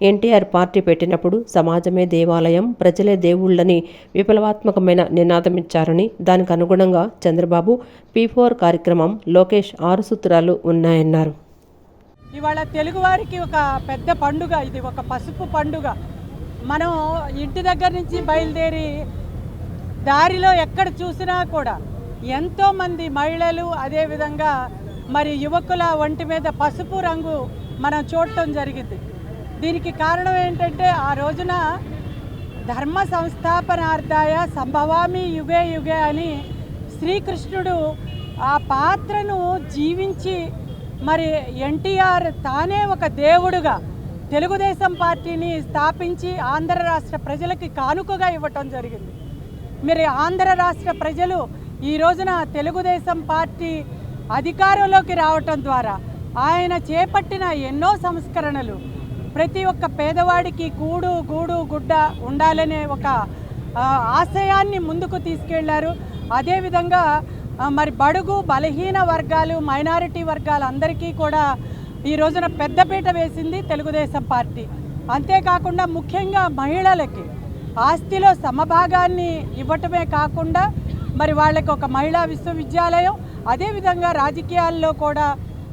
ఎన్టీఆర్ పార్టీ పెట్టినప్పుడు సమాజమే దేవాలయం, ప్రజలే దేవుళ్ళని విప్లవాత్మకమైన నినాదమిచ్చారని, దానికి అనుగుణంగా చంద్రబాబు P4 కార్యక్రమం, లోకేష్ 6 సూత్రాలు ఉన్నాయన్నారు. ఇవాళ తెలుగువారికి ఒక పెద్ద పండుగ, ఇది ఒక పసుపు పండుగ. మనం ఇంటి దగ్గర నుంచి బయలుదేరి దారిలో ఎక్కడ చూసినా కూడా ఎంతోమంది మహిళలు, అదేవిధంగా మరి యువకుల ఒంటి మీద పసుపు రంగు మనం చూడటం జరిగింది. దీనికి కారణం ఏంటంటే ఆ రోజున ధర్మ సంస్థాపనార్థాయ సంభవామి యుగే యుగే అని శ్రీకృష్ణుడు ఆ పాత్రను జీవించి మరి ఎన్టీఆర్ తానే ఒక దేవుడుగా తెలుగుదేశం పార్టీని స్థాపించి ఆంధ్ర రాష్ట్ర ప్రజలకి కానుకగా ఇవ్వటం జరిగింది. మరి ఆంధ్ర రాష్ట్ర ప్రజలు ఈ రోజున తెలుగుదేశం పార్టీ అధికారంలోకి రావటం ద్వారా ఆయన చేపట్టిన ఎన్నో సంస్కరణలు ప్రతి ఒక్క పేదవాడికి కూడు గూడు గుడ్డ ఉండాలనే ఒక ఆశయాన్ని ముందుకు తీసుకెళ్లారు. అదేవిధంగా మరి బడుగు బలహీన వర్గాలు, మైనారిటీ వర్గాలందరికీ కూడా ఈ రోజున పెద్దపీట వేసింది తెలుగుదేశం పార్టీ. అంతేకాకుండా ముఖ్యంగా మహిళలకి ఆస్తిలో సమభాగాన్ని ఇవ్వటమే కాకుండా మరి వాళ్ళకి ఒక మహిళా విశ్వవిద్యాలయం, అదేవిధంగా రాజకీయాల్లో కూడా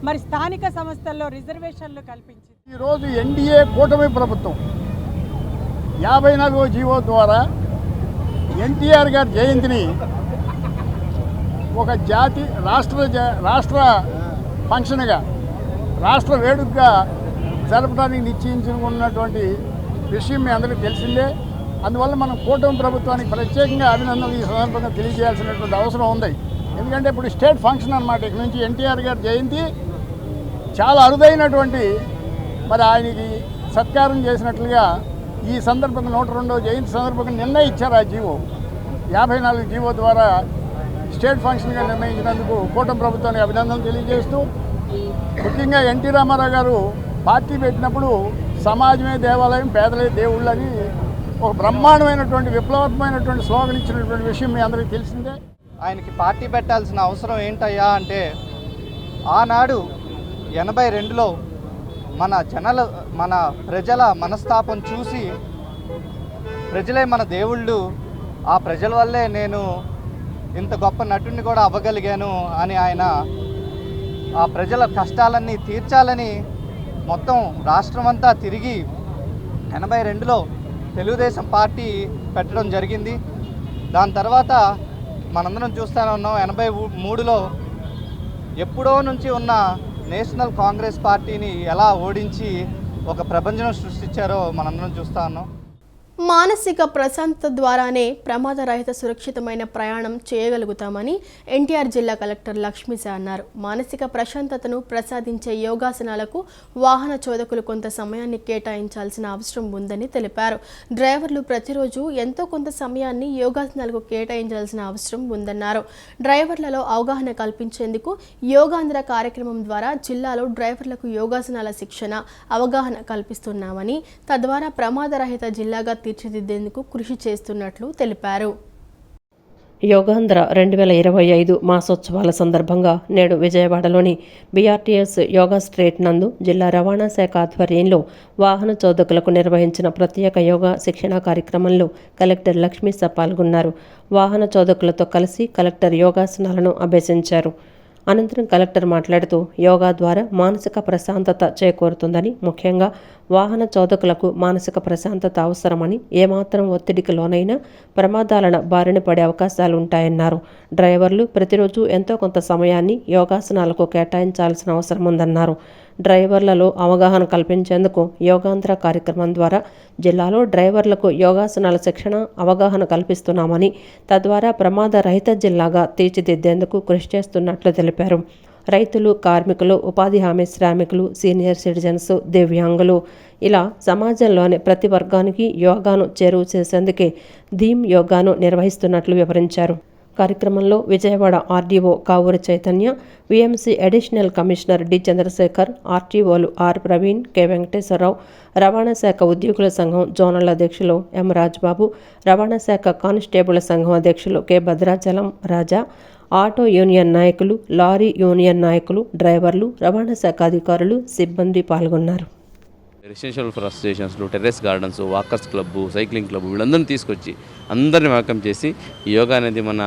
మరి స్థానిక సంస్థల్లో రిజర్వేషన్లు కల్పించింది. ఈరోజు ఎన్డీఏ కూటమి ప్రభుత్వం 54వ జీవో ద్వారా ఎన్టీఆర్ గారి జయంతిని ఒక రాష్ట్ర ఫంక్షన్గా, రాష్ట్ర వేడుకగా జరపడానికి నిశ్చయించుకున్నటువంటి విషయం మీ అందరికీ తెలిసిందే. అందువల్ల మనం కూటమి ప్రభుత్వానికి ప్రత్యేకంగా అభినందనలు ఈ సందర్భంగా తెలియజేయాల్సినటువంటి అవసరం ఉంది. ఎందుకంటే ఇప్పుడు స్టేట్ ఫంక్షన్ అన్నమాట. ఇక నుంచి ఎన్టీఆర్ గారి జయంతి చాలా అరుదైనటువంటి, మరి ఆయనకి సత్కారం చేసినట్లుగా ఈ సందర్భంగా 102వ జయంతి సందర్భంగా నిర్ణయించారు. ఆ జీవో 54 జీవో ద్వారా స్టేట్ ఫంక్షన్గా నిర్ణయించినందుకు కూటమి ప్రభుత్వానికి అభినందనలు తెలియజేస్తూ, ముఖ్యంగా ఎన్టీ రామారావు గారు పార్టీ పెట్టినప్పుడు సమాజమే దేవాలయం, పేదలే దేవుళ్ళు అని ఒక బ్రహ్మాండమైనటువంటి విప్లవాత్మకమైనటువంటి స్లోగన్ ఇచ్చినటువంటి విషయం మీ అందరికీ తెలిసిందే. ఆయనకి పార్టీ పెట్టాల్సిన అవసరం ఏంటయ్యా అంటే, ఆనాడు 82లో మన ప్రజల మనస్తాపం చూసి ప్రజలే మన దేవుళ్ళు, ఆ ప్రజల వల్లే నేను ఇంత గొప్ప నటుడిని కూడా అవ్వగలిగాను అని ఆయన ఆ ప్రజల కష్టాలన్నీ తీర్చాలని మొత్తం రాష్ట్రమంతా తిరిగి 82లో తెలుగుదేశం పార్టీ పెట్టడం జరిగింది. దాని తర్వాత మనందరం చూస్తూనే ఉన్నాం, 83లో ఎప్పుడో నుంచి ఉన్న నేషనల్ కాంగ్రెస్ పార్టీని ఎలా ఓడించి ఒక ప్రపంచం సృష్టించారో మనందరం చూస్తూ ఉన్నాం. మానసిక ప్రశాంతత ద్వారానే ప్రమాదరహిత సురక్షితమైన ప్రయాణం చేయగలుగుతామని ఎన్టీఆర్ జిల్లా కలెక్టర్ లక్ష్మీశా అన్నారు. మానసిక ప్రశాంతతను ప్రసాదించే యోగాసనాలకు వాహన చోదకులు కొంత సమయాన్ని కేటాయించాల్సిన అవసరం ఉందని తెలిపారు. డ్రైవర్లు ప్రతిరోజు ఎంతో కొంత సమయాన్ని యోగాసనాలకు కేటాయించాల్సిన అవసరం ఉందన్నారు. డ్రైవర్లలో అవగాహన కల్పించేందుకు యోగాంధ్ర కార్యక్రమం ద్వారా జిల్లాలో డ్రైవర్లకు యోగాసనాల శిక్షణ, అవగాహన కల్పిస్తున్నామని, తద్వారా ప్రమాదరహిత జిల్లాగా తీర్చిదిద్దేందుకు కృషి చేస్తున్నట్లు తెలిపారు. యోగాంధ్ర 2025 మాసోత్సవాల సందర్భంగా నేడు విజయవాడలోని బీఆర్టీఎస్ యోగా స్ట్రీట్ నందు జిల్లా రవాణా శాఖ ఆధ్వర్యంలో వాహన చోదకులకు నిర్వహించిన ప్రత్యేక యోగా శిక్షణా కార్యక్రమంలో కలెక్టర్ లక్ష్మీశా పాల్గొన్నారు. వాహన చోదకులతో కలిసి కలెక్టర్ యోగాసనాలను అభ్యసించారు. అనంతరం కలెక్టర్ మాట్లాడుతూ యోగా ద్వారా మానసిక ప్రశాంతత చేకూరుతుందని, ముఖ్యంగా వాహన చోదకులకు మానసిక ప్రశాంతత అవసరమని, ఏమాత్రం ఒత్తిడికి లోనైనా ప్రమాదాల బారిన పడే అవకాశాలుంటాయన్నారు. డ్రైవర్లు ప్రతిరోజు ఎంతో కొంత సమయాన్ని యోగాసనాలకు కేటాయించాల్సిన అవసరం ఉందన్నారు. డ్రైవర్లలో అవగాహన కల్పించేందుకు యోగాంధ్ర కార్యక్రమం ద్వారా జిల్లాలో డ్రైవర్లకు యోగాసనాల శిక్షణ, అవగాహన కల్పిస్తున్నామని, తద్వారా ప్రమాద రహిత జిల్లాగా తీర్చిదిద్దేందుకు కృషి చేస్తున్నట్లు తెలిపారు. రైతులు, కార్మికులు, ఉపాధి హామీ శ్రామికులు, సీనియర్ సిటిజన్స్, దివ్యాంగులు ఇలా సమాజంలోని ప్రతి వర్గానికి యోగాను చేరువ చేసేందుకే ధీమ్ యోగాను నిర్వహిస్తున్నట్లు వివరించారు. కార్యక్రమంలో Vijayawada RDO Kavuri Chaitanya, VMC additional commissioner D Chandrasekhar, ఆర్టీఓలు ఆర్ ప్రవీణ్, కె వెంకటేశ్వరరావు, రవాణా శాఖ ఉద్యోగుల సంఘం జోనల్ అధ్యక్షులు ఎం రాజ్బాబు, రవాణా శాఖ కానిస్టేబుల్ సంఘం అధ్యక్షులు K Bhadrachalam Raja, auto union నాయకులు, లారీ యూనియన్ నాయకులు, డ్రైవర్లు, రవాణా శాఖ అధికారులు, సిబ్బంది పాల్గొన్నారు. రెసిడెన్షియల్ అసోసియేషన్స్లో terrace gardens, walkers club, cycling club వీళ్ళందరినీ తీసుకొచ్చి అందరిని వెల్కమ్ చేసి ఈ యోగా అనేది మన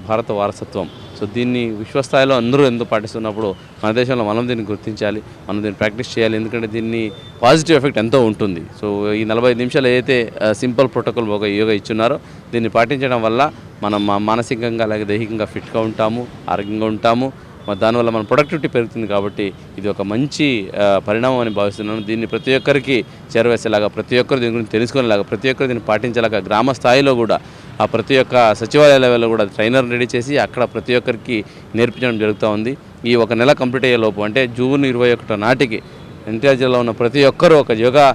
భారత వారసత్వం. సో దీన్ని విశ్వస్థాయిలో అందరూ ఎందుకు పాటిస్తున్నప్పుడు మన దేశంలో మనం దీన్ని గుర్తించాలి, మనం దీన్ని ప్రాక్టీస్ చేయాలి. ఎందుకంటే దీన్ని పాజిటివ్ ఎఫెక్ట్ ఎంతో ఉంటుంది. సో ఈ 45 నిమిషాలు ఏదైతే సింపుల్ ప్రోటోకాల్ ఒక యోగా ఇచ్చున్నారో దీన్ని పాటించడం వల్ల మనం మానసికంగా అలాగే దైహికంగా ఫిట్గా ఉంటాము, ఆరోగ్యంగా ఉంటాము. దానివల్ల మన ప్రొడక్టివిటీ పెరుగుతుంది. కాబట్టి ఇది ఒక మంచి పరిణామం అని భావిస్తున్నాను. దీన్ని ప్రతి ఒక్కరికి చేరవేసేలాగా, ప్రతి ఒక్కరు దీని గురించి తెలుసుకునేలాగా, ప్రతి ఒక్కరు దీన్ని పాటించేలాగా గ్రామ స్థాయిలో కూడా ఆ ప్రతి ఒక్క సచివాలయ లెవెల్లో కూడా ట్రైనర్ రెడీ చేసి అక్కడ ప్రతి ఒక్కరికి నేర్పించడం జరుగుతూ ఉంది. ఈ ఒక నెల కంప్లీట్ అయ్యే లోపు అంటే జూన్ 21 నాటికి ఎన్టీఆర్ జిల్లాలో ఉన్న ప్రతి ఒక్కరూ ఒక యోగా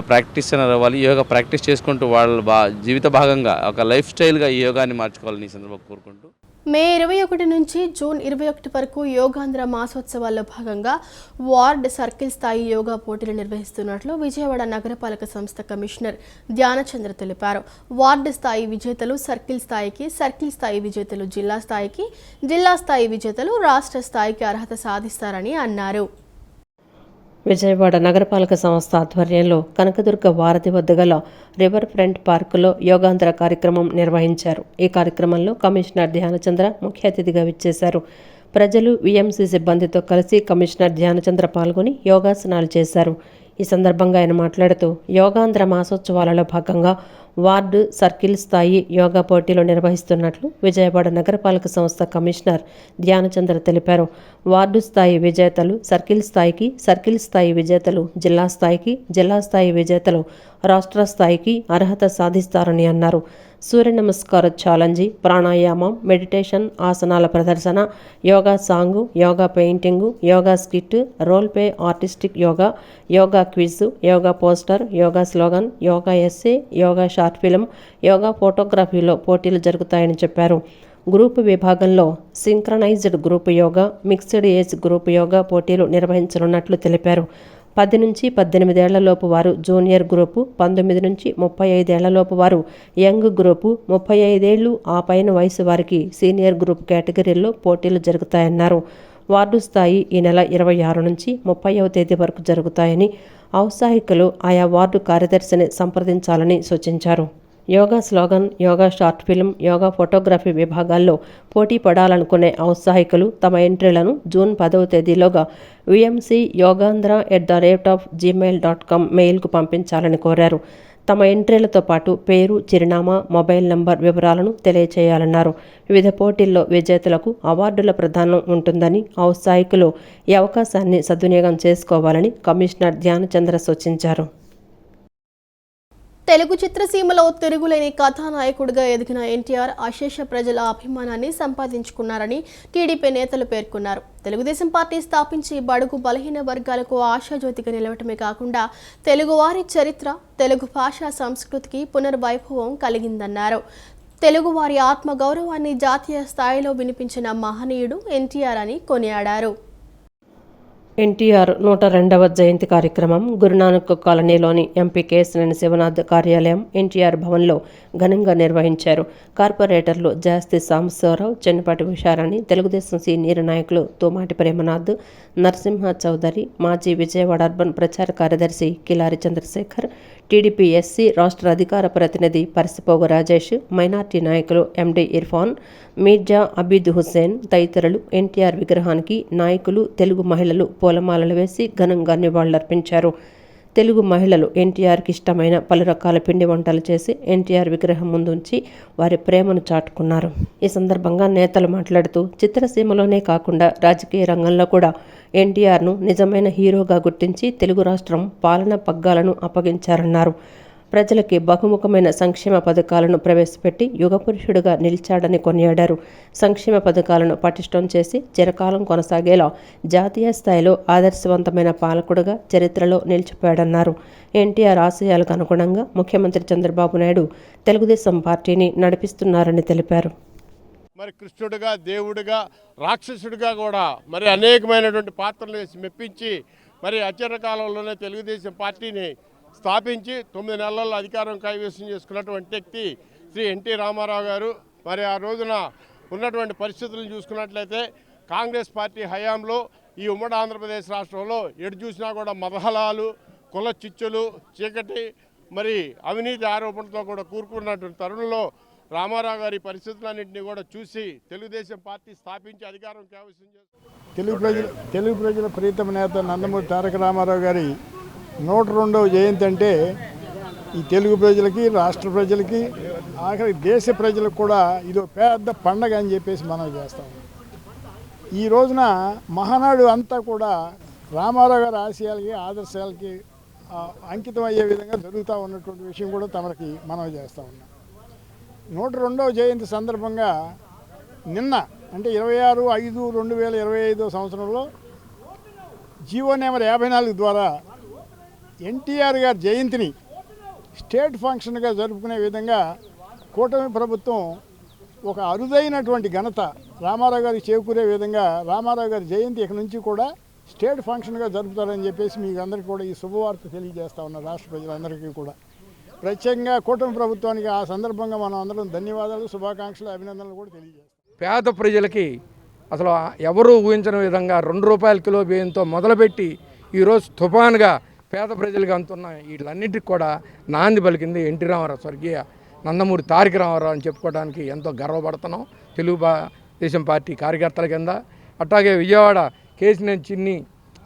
ప్రాక్టీషనర్ అవ్వాలి. యోగా ప్రాక్టీస్ చేసుకుంటూ వాళ్ళ జీవిత భాగంగా ఒక లైఫ్ స్టైల్గా ఈ యోగాని మార్చుకోవాలని ఈ సందర్భంగా కోరుకుంటూ మే 21 నుంచి జూన్ 21 వరకు యోగాంధ్ర మాసోత్సవాల్లో భాగంగా వార్డ్ సర్కిల్ స్థాయి యోగా పోటీలు నిర్వహిస్తున్నట్లు విజయవాడ నగరపాలక సంస్థ కమిషనర్ ధ్యానచంద్ర తెలిపారు. వార్డు స్థాయి విజేతలు సర్కిల్ స్థాయికి, సర్కిల్ స్థాయి విజేతలు జిల్లా స్థాయికి, జిల్లా స్థాయి విజేతలు రాష్ట్ర స్థాయికి అర్హత సాధిస్తారని అన్నారు. విజయవాడ నగరపాలక సంస్థ ఆధ్వర్యంలో కనకదుర్గ వారధి వద్ద గల రివర్ ఫ్రంట్ పార్కులో యోగాంధ్ర కార్యక్రమం నిర్వహించారు. ఈ కార్యక్రమంలో కమిషనర్ ధ్యానచంద్ర ముఖ్య అతిథిగా విచ్చేశారు. ప్రజలు, విఎంసీ సిబ్బందితో కలిసి కమిషనర్ ధ్యానచంద్ర పాల్గొని యోగాసనాలు చేశారు. ఈ సందర్భంగా ఆయన మాట్లాడుతూ యోగాంధ్ర మాసోత్సవాలలో భాగంగా వార్డు సర్కిల్ స్థాయి యోగా పోటీలు నిర్వహిస్తున్నట్లు విజయవాడ నగరపాలక సంస్థ కమిషనర్ ధ్యానచంద్ర తెలిపారు. వార్డు స్థాయి విజేతలు సర్కిల్ స్థాయికి, సర్కిల్ స్థాయి విజేతలు జిల్లా స్థాయికి, జిల్లా స్థాయి విజేతలు రాష్ట్ర స్థాయికి అర్హత సాధిస్తారని అన్నారు. సూర్య నమస్కార ఛాలెంజ్, ప్రాణాయామం, మెడిటేషన్, ఆసనాల ప్రదర్శన, yoga song, yoga painting, yoga skit, role play, artistic yoga, yoga quiz, yoga poster, yoga slogan, yoga essay, yoga short film, yoga ఫోటోగ్రఫీలో పోటీలు జరుగుతాయని చెప్పారు. గ్రూపు విభాగంలో synchronised group yoga, mixed age group yoga పోటీలు నిర్వహించనున్నట్లు తెలిపారు. 10 నుంచి 18 ఏళ్లలోపు వారు జూనియర్ గ్రూపు, 19 నుంచి 35 ఏళ్లలోపు వారు యంగ్ గ్రూపు, 35 ఏళ్లు ఆ పైన వయసు వారికి సీనియర్ గ్రూప్ కేటగిరీల్లో పోటీలు జరుగుతాయన్నారు. వార్డు స్థాయి ఈ నెల 26 నుంచి 30వ తేదీ వరకు జరుగుతాయని, ఔత్సాహికులు ఆయా వార్డు కార్యదర్శిని సంప్రదించాలని సూచించారు. Yoga slogan, yoga short film, yoga photography విభాగాల్లో పోటీ పడాలనుకునే ఔత్సాహికులు తమ ఎంట్రీలను జూన్ 10వ తేదీలోగా vmcyogaandhra@gmail.com మెయిల్కు పంపించాలని కోరారు. తమ ఎంట్రీలతో పాటు పేరు, చిరునామా, మొబైల్ నంబర్ వివరాలను తెలియచేయాలన్నారు. వివిధ పోటీల్లో విజేతలకు అవార్డుల ప్రదానం ఉంటుందని, ఔత్సాహికులు ఈ అవకాశాన్ని సద్వినియోగం చేసుకోవాలని కమిషనర్ ధ్యానచంద్ర సూచించారు. తెలుగు చిత్రసీమలో తిరుగులేని కథానాయకుడిగా ఎదిగిన ఎన్టీఆర్ అశేష ప్రజల అభిమానాన్ని సంపాదించుకున్నారని టీడీపీ నేతలు పేర్కొన్నారు. తెలుగుదేశం పార్టీ స్థాపించి బడుగు బలహీన వర్గాలకు ఆశాజ్యోతిగా నిలవటమే కాకుండా తెలుగువారి చరిత్ర, తెలుగు భాషా సంస్కృతికి పునర్వైభవం కలిగిందన్నారు. తెలుగువారి ఆత్మగౌరవాన్ని జాతీయ స్థాయిలో వినిపించిన మహనీయుడు ఎన్టీఆర్ అని కొనియాడారు. ఎన్టీఆర్ 102వ జయంతి కార్యక్రమం గురునానక్ కాలనీలోని ఎంపీ కేశినేని శివనాథ్ కార్యాలయం ఎన్టీఆర్ భవన్లో ఘనంగా నిర్వహించారు. కార్పొరేటర్లు జాస్తి సాంబశివరావు, చెన్నపాటి ఉషారాణి, తెలుగుదేశం సీనియర్ నాయకులు తోమాటి ప్రేమనాథ్, నరసింహ చౌదరి, మాజీ విజయవాడ అర్బన్ ప్రచార కార్యదర్శి కిలారి చంద్రశేఖర్, టీడీపీ ఎస్సీ రాష్ట్ర అధికార ప్రతినిధి పరిసిపోగు రాజేష్, మైనార్టీ నాయకులు ఎండి ఇర్ఫాన్, మీర్జా అబీద్ హుస్సేన్ తదితరులు ఎన్టీఆర్ విగ్రహానికి నాయకులు, తెలుగు మహిళలు పూలమాలలు వేసి ఘనంగా నివాళులర్పించారు. తెలుగు మహిళలు ఎన్టీఆర్కి ఇష్టమైన పలు రకాల పిండి వంటలు చేసి ఎన్టీఆర్ విగ్రహం ముందుంచి వారి ప్రేమను చాటుకున్నారు. ఈ సందర్భంగా నేతలు మాట్లాడుతూ చిత్రసీమలోనే కాకుండా రాజకీయ రంగంలో కూడా ఎన్టీఆర్ను నిజమైన హీరోగా గుర్తించి తెలుగు రాష్ట్రం పాలన పగ్గాలను అప్పగించారన్నారు. ప్రజలకి బహుముఖమైన సంక్షేమ పథకాలను ప్రవేశపెట్టి యుగపురుషుడిగా నిలిచాడని కొనియాడారు. సంక్షేమ పథకాలను పటిష్టం చేసి చిరకాలం కొనసాగేలా జాతీయ స్థాయిలో ఆదర్శవంతమైన పాలకుడుగా చరిత్రలో నిలిచిపోయాడన్నారు. ఎన్టీఆర్ ఆశయాలకు అనుగుణంగా ముఖ్యమంత్రి చంద్రబాబు నాయుడు తెలుగుదేశం పార్టీని నడిపిస్తున్నారని తెలిపారు. మరి కృష్ణుడిగా, దేవుడిగా, రాక్షసుడిగా కూడా మరి అనేకమైనటువంటి పాత్రలు వేసి మెప్పించి మరి అత్యర కాలంలోనే తెలుగుదేశం పార్టీని స్థాపించి 9 నెలల్లో అధికారం కైవసం చేసుకున్నటువంటి వ్యక్తి శ్రీ ఎన్టీ రామారావు గారు. మరి ఆ రోజున ఉన్నటువంటి పరిస్థితులను చూసుకున్నట్లయితే కాంగ్రెస్ పార్టీ హయాంలో ఈ ఉమ్మడి ఆంధ్రప్రదేశ్ రాష్ట్రంలో ఎటు చూసినా కూడా మదహలాలు, కుల చిచ్చులు చీకటి మరి అవినీతి ఆరోపణలతో కూడా కూరుకున్నటువంటి తరుణంలో రామారావు గారి పరిస్థితులన్నింటినీ కూడా చూసి తెలుగుదేశం పార్టీ స్థాపించి అధికారం కైవసం చేస్తుంది. తెలుగు ప్రజల ప్రీతమ నేత నందమూరి తారక రామారావు గారి 102వ జయంతి అంటే ఈ తెలుగు ప్రజలకి, రాష్ట్ర ప్రజలకి, ఆఖరి దేశ ప్రజలకు కూడా ఇది పెద్ద పండగ అని చెప్పేసి మనం చేస్తాం. ఈ రోజున మహానాడు అంతా కూడా రామారావు గారి ఆశయాలకి, ఆదర్శాలకి అంకితం అయ్యే విధంగా జరుగుతూ ఉన్నటువంటి విషయం కూడా తమకి మనం చేస్తూ ఉన్నాం. 102వ జయంతి సందర్భంగా నిన్న అంటే 26/5/2025 సంవత్సరంలో జీవో నెంబర్ 54 ద్వారా ఎన్టీఆర్ గారి జయంతిని స్టేట్ ఫంక్షన్గా జరుపుకునే విధంగా కూటమి ప్రభుత్వం ఒక అరుదైనటువంటి ఘనత రామారావు గారికి చేకూరే విధంగా రామారావు గారి జయంతి ఇక నుంచి కూడా స్టేట్ ఫంక్షన్గా జరుపుతారని చెప్పేసి మీకు అందరికీ కూడా ఈ శుభవార్త తెలియజేస్తా ఉన్నారు. రాష్ట్ర ప్రజలందరికీ కూడా ప్రత్యేకంగా కూటమి ప్రభుత్వానికి ఆ సందర్భంగా మనం అందరం ధన్యవాదాలు, శుభాకాంక్షలు, అభినందనలు కూడా తెలియజేస్తాం. పేద ప్రజలకి అసలు ఎవరూ ఊహించని విధంగా 2 రూపాయల కిలో బియ్యంతో మొదలుపెట్టి ఈరోజు తుఫానుగా పేద ప్రజలకు అందుతున్న వీటన్నిటికి కూడా నాంది పలికింది ఎన్టీ రామారావు, స్వర్గీయ నందమూరి తారక రామారావు అని చెప్పుకోవడానికి ఎంతో గర్వపడుతున్నాం తెలుగుదేశం పార్టీ కార్యకర్తల కింద. అట్లాగే విజయవాడ కేసినేని చిన్ని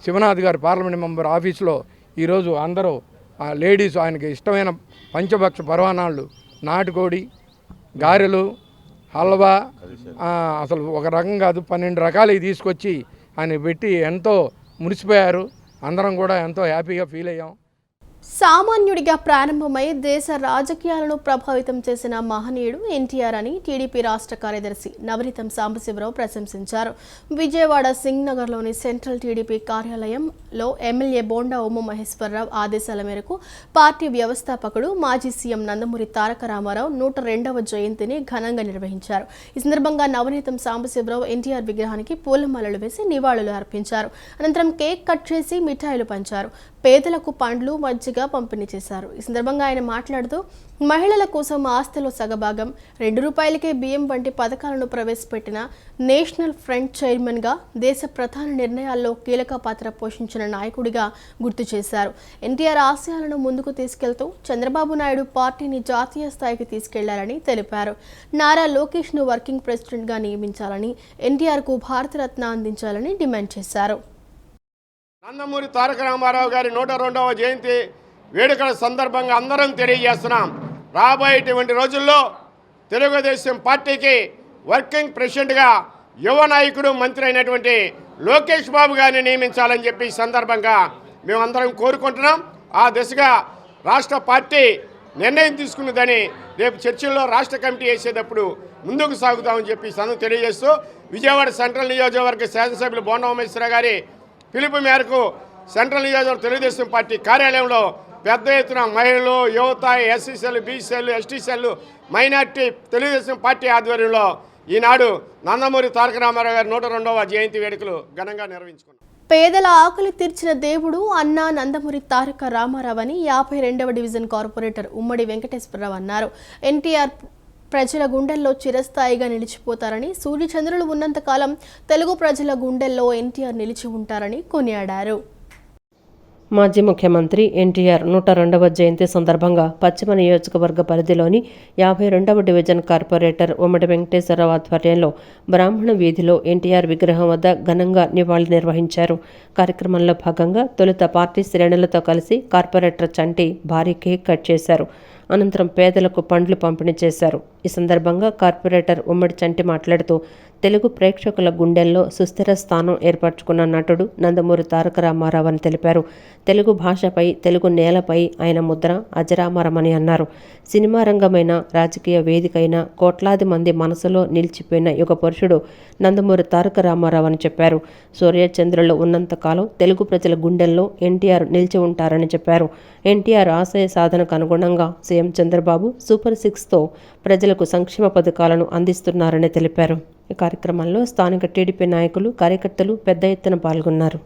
శివనాథ్ గారి పార్లమెంట్ మెంబర్ ఆఫీసులో ఈరోజు అందరూ లేడీస్ ఆయనకి ఇష్టమైన పంచభక్ష పరవాణాలు, నాటుకోడి, గారెలు, హల్వా, అసలు ఒక రకం కాదు 12 రకాలు తీసుకొచ్చి ఆయన పెట్టి ఎంతో మురిసిపోయారు. అందరం కూడా ఎంతో హ్యాపీగా ఫీల్ అయ్యాం. సామాన్యుడిగా ప్రారంభమై దేశ రాజకీయాలను ప్రభావితం చేసిన మహనీయుడు ఎన్టీఆర్ అని టీడీపీ రాష్ట్ర కార్యదర్శి నవనీతం సాంబశివరావు ప్రశంసించారు. విజయవాడ సింగ్ నగర్లోని సెంట్రల్ టీడీపీ కార్యాలయంలో ఎమ్మెల్యే బోండా ఉమామహేశ్వరరావు ఆదేశాల మేరకు పార్టీ వ్యవస్థాపకుడు మాజీ సీఎం నందమూరి తారక రామారావు 102వ జయంతిని ఘనంగా నిర్వహించారు. ఈ సందర్భంగా నవనీతం సాంబశివరావు ఎన్టీఆర్ విగ్రహానికి పూలమాలలు వేసి నివాళులు అర్పించారు. అనంతరం కేక్ కట్ చేసి మిఠాయిలు పంచారు. పేదలకు పండ్లు, మజ్జిగ పంపిణీ చేశారు. ఈ సందర్భంగా ఆయన మాట్లాడుతూ మహిళల కోసం ఆస్తిలో సగభాగం, 2 రూపాయలకే బియ్యం వంటి పథకాలను ప్రవేశపెట్టిన నేషనల్ ఫ్రంట్ చైర్మన్గా దేశ ప్రధాన నిర్ణయాల్లో కీలక పాత్ర పోషించిన నాయకుడిగా గుర్తు చేశారు. ఎన్టీఆర్ ఆశయాలను ముందుకు తీసుకెళ్తూ చంద్రబాబు నాయుడు పార్టీని జాతీయ స్థాయికి తీసుకెళ్లారని తెలిపారు. నారా లోకేష్ను వర్కింగ్ ప్రెసిడెంట్గా నియమించాలని, ఎన్టీఆర్కు భారతరత్న అందించాలని డిమాండ్ చేశారు. నందమూరి తారక రామారావు గారి 102వ జయంతి వేడుకల సందర్భంగా అందరం తెలియజేస్తున్నాం. రాబోయేటువంటి రోజుల్లో తెలుగుదేశం పార్టీకి వర్కింగ్ ప్రెసిడెంట్గా యువ నాయకుడు, మంత్రి అయినటువంటి లోకేష్ బాబు గారిని నియమించాలని చెప్పి ఈ సందర్భంగా మేమందరం కోరుకుంటున్నాం. ఆ దిశగా రాష్ట్ర పార్టీ నిర్ణయం తీసుకున్నదని రేపు చర్చల్లో రాష్ట్ర కమిటీ వేసేటప్పుడు ముందుకు సాగుతామని చెప్పి తెలియజేస్తూ విజయవాడ సెంట్రల్ నియోజకవర్గ శాసనసభ్యులు బోండా ఉమామహేశ్వరరావు గారి పిలుపు మేరకు సెంట్రల్ నియోజకవర్గ తెలుగుదేశం పార్టీ కార్యాలయంలో పెద్ద ఎత్తున మహిళలు, యువత, SC cell, BC cell, ST cell, minority Telugu Desam party ఆధ్వర్యంలో ఈనాడు నందమూరి తారక రామారావు గారి 102వ జయంతి వేడుకలు ఘనంగా నిర్వహించుకున్నారు. పేదల ఆకలి తీర్చిన దేవుడు అన్నా నందమూరి తారక రామారావు అని 52వ డివిజన్ కార్పొరేటర్ ఉమ్మడి వెంకటేశ్వరరావు అన్నారు. ఎన్టీఆర్ ప్రజల గుండెల్లో చిరస్థాయిగా నిలిచిపోతారని, సూర్యచంద్రులు ఉన్నంతకాలం తెలుగు ప్రజల గుండెల్లో ఎన్టీఆర్ నిలిచి ఉంటారని కొనియాడారు. మాజీ ముఖ్యమంత్రి ఎన్టీఆర్ 102వ జయంతి సందర్భంగా పశ్చిమ నియోజకవర్గ పరిధిలోని 52వ డివిజన్ కార్పొరేటర్ ఉమ్మడి వెంకటేశ్వరరావు ఆధ్వర్యంలో బ్రాహ్మణ వీధిలో ఎన్టీఆర్ విగ్రహం వద్ద ఘనంగా నివాళి నిర్వహించారు. కార్యక్రమంలో భాగంగా తొలుత పార్టీ శ్రేణులతో కలిసి కార్పొరేటర్ చంటి భారీ కేక్ కట్ చేశారు. అనంతరం పేదలకు పండ్లు పంపిణీ చేశారు. ఈ సందర్భంగా కార్పొరేటర్ ఉమ్మడి చంటి మాట్లాడుతూ తెలుగు ప్రేక్షకుల గుండెల్లో సుస్థిర స్థానం ఏర్పరచుకున్న నటుడు నందమూరి తారక రామారావు అని తెలిపారు. తెలుగు భాషపై, తెలుగు నేలపై ఆయన ముద్ర అజరామరమని అన్నారు. సినిమా రంగమైన, రాజకీయ వేదికైన కోట్లాది మంది మనసులో నిలిచిపోయిన యుగ పురుషుడు నందమూరి తారక రామారావు అని చెప్పారు. సూర్యచంద్రులు ఉన్నంతకాలం తెలుగు ప్రజల గుండెల్లో ఎన్టీఆర్ నిలిచి ఉంటారని చెప్పారు. ఎన్టీఆర్ ఆశయ సాధనకు అనుగుణంగా సీఎం చంద్రబాబు సూపర్ 6తో ప్రజలకు సంక్షేమ పథకాలను అందిస్తున్నారని తెలిపారు. ఈ కార్యక్రమంలో స్థానిక టీడీపీ నాయకులు, కార్యకర్తలు పెద్ద ఎత్తున పాల్గొన్నారు.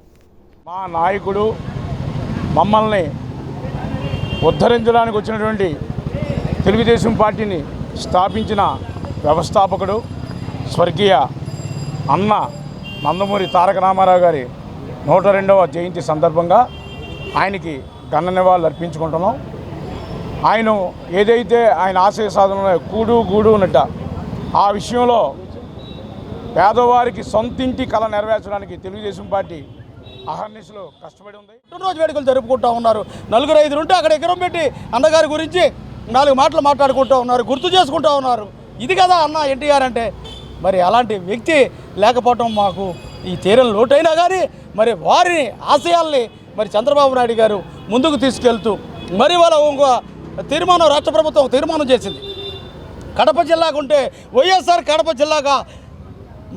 మా నాయకుడు మమ్మల్ని ఉద్ధరించడానికి వచ్చినటువంటి తెలుగుదేశం పార్టీని స్థాపించిన వ్యవస్థాపకుడు స్వర్గీయ అన్న నందమూరి తారక రామారావు గారి 102వ జయంతి సందర్భంగా ఆయనకి ఘన నివాళులు అర్పించుకుంటున్నాం. ఆయన ఏదైతే ఆయన ఆశయ సాధనలో కూడు గూడు ఉన్నట్ట ఆ విషయంలో పేదవారికి సొంతింటి కళ నెరవేర్చడానికి తెలుగుదేశం పార్టీ అహర్నిశలో కష్టపడి ఉంది. పుట్టినరోజు వేడుకలు జరుపుకుంటూ ఉన్నారు. 4-5 ఉంటే అక్కడ ఎకరం పెట్టి అన్నగారి గురించి 4 మాటలు మాట్లాడుకుంటూ ఉన్నారు, గుర్తు చేసుకుంటూ ఉన్నారు. ఇది కదా అన్న ఎన్టీఆర్ అంటే. మరి అలాంటి వ్యక్తి లేకపోవటం మాకు ఈ తీరం లోటైనా కానీ మరి వారిని ఆశయాల్ని మరి చంద్రబాబు నాయుడు గారు ముందుకు తీసుకెళ్తూ మరి వాళ్ళ ఇంకో తీర్మానం రాష్ట్ర ప్రభుత్వం తీర్మానం చేసింది. కడప జిల్లాకు ఉంటే వైఎస్ఆర్ కడప జిల్లాగా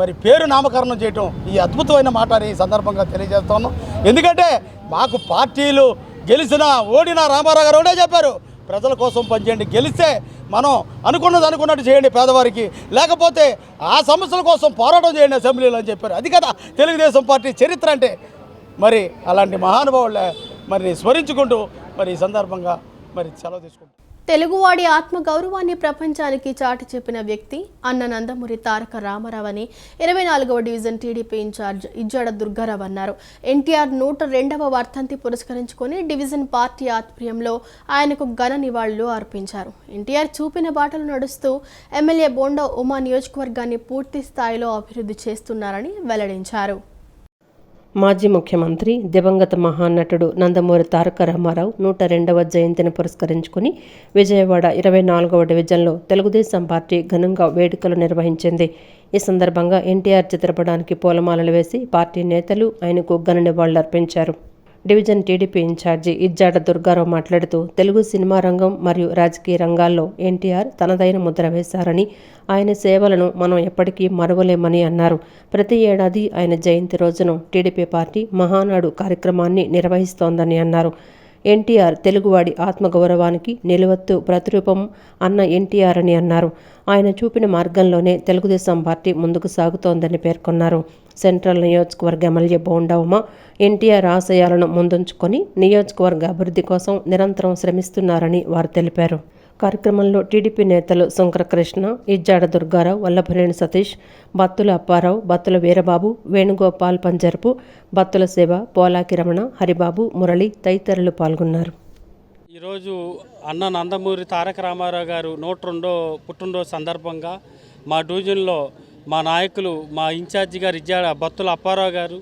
మరి పేరు నామకరణం చేయటం ఈ అద్భుతమైన మాట అని ఈ సందర్భంగా తెలియజేస్తున్నాం. ఎందుకంటే మాకు పార్టీలు గెలిచినా ఓడినా రామారావు గారు ఒకటే చెప్పారు, ప్రజల కోసం పనిచేయండి, గెలిస్తే మనం అనుకున్నట్టు చేయండి పేదవారికి, లేకపోతే ఆ సమస్యల కోసం పోరాటం చేయండి అసెంబ్లీలో అని చెప్పారు. అది కదా తెలుగుదేశం పార్టీ చరిత్ర అంటే. మరి అలాంటి మహానుభావులే మరి స్మరించుకుంటూ మరి ఈ సందర్భంగా మరి సెలవు తీసుకుంటాం. తెలుగువాడి ఆత్మగౌరవాన్ని ప్రపంచానికి చాటి చెప్పిన వ్యక్తి అన్న నందమూరి తారక రామారావు అని 24వ division TDP incharge Ijjada Durgarao అన్నారు. ఎన్టీఆర్ 102వ వర్ధంతి పురస్కరించుకొని డివిజన్ పార్టీ ఆధ్వర్యంలో ఆయనకు ఘన నివాళులు అర్పించారు. ఎన్టీఆర్ చూపిన బాటలు నడుస్తూ ఎమ్మెల్యే బోండా ఉమా నియోజకవర్గాన్ని పూర్తి స్థాయిలో అభివృద్ధి చేస్తున్నారని వెల్లడించారు. మాజీ ముఖ్యమంత్రి దివంగత మహానటుడు నందమూరి తారక రామారావు 102వ జయంతిని పురస్కరించుకుని విజయవాడ 24వ డివిజన్లో తెలుగుదేశం పార్టీ ఘనంగా వేడుకలు నిర్వహించింది. ఈ సందర్భంగా ఎన్టీఆర్ చిత్రపటానికి పూలమాలలు వేసి పార్టీ నేతలు ఆయనకు ఘన నివాళులర్పించారు. Division TDP incharge Ijjada Durgarao మాట్లాడుతూ తెలుగు సినిమా రంగం మరియు రాజకీయ రంగాల్లో ఎన్టీఆర్ తనదైన ముద్ర వేశారని, ఆయన సేవలను మనం ఎప్పటికీ మరవలేమని అన్నారు. ప్రతి ఏడాది ఆయన జయంతి రోజును టీడీపీ పార్టీ మహానాడు కార్యక్రమాన్ని నిర్వహిస్తోందని అన్నారు. ఎన్టీఆర్ తెలుగువాడి ఆత్మగౌరవానికి నిలువెత్తు ప్రతిరూపం అన్న ఎన్టీఆర్ అని అన్నారు. ఆయన చూపిన మార్గంలోనే తెలుగుదేశం పార్టీ ముందుకు సాగుతోందని పేర్కొన్నారు. సెంట్రల్ నియోజకవర్గ ఎమ్మెల్యే బోండా ఉమ ఎన్టీఆర్ ఆశయాలను ముందుంచుకొని నియోజకవర్గ అభివృద్ధి కోసం నిరంతరం శ్రమిస్తున్నారని వారు తెలిపారు. కార్యక్రమంలో టీడీపీ నేతలు శంకర కృష్ణ, ఇజ్జాడ దుర్గారావు, వల్లభనేని సతీష్, బత్తుల అప్పారావు, బత్తుల వీరబాబు, వేణుగోపాల్ పంజరపు, బత్తుల శివ, పోలాకి రమణ, హరిబాబు, మురళి తదితరులు పాల్గొన్నారు. ఈరోజు అన్న నందమూరి తారక రామారావు గారు 102వ పుట్టినరోజు సందర్భంగా మా డివిజన్లో మా నాయకులు, మా ఇన్ఛార్జి గారు ఇజ్జాడ బత్తుల అప్పారావు గారు,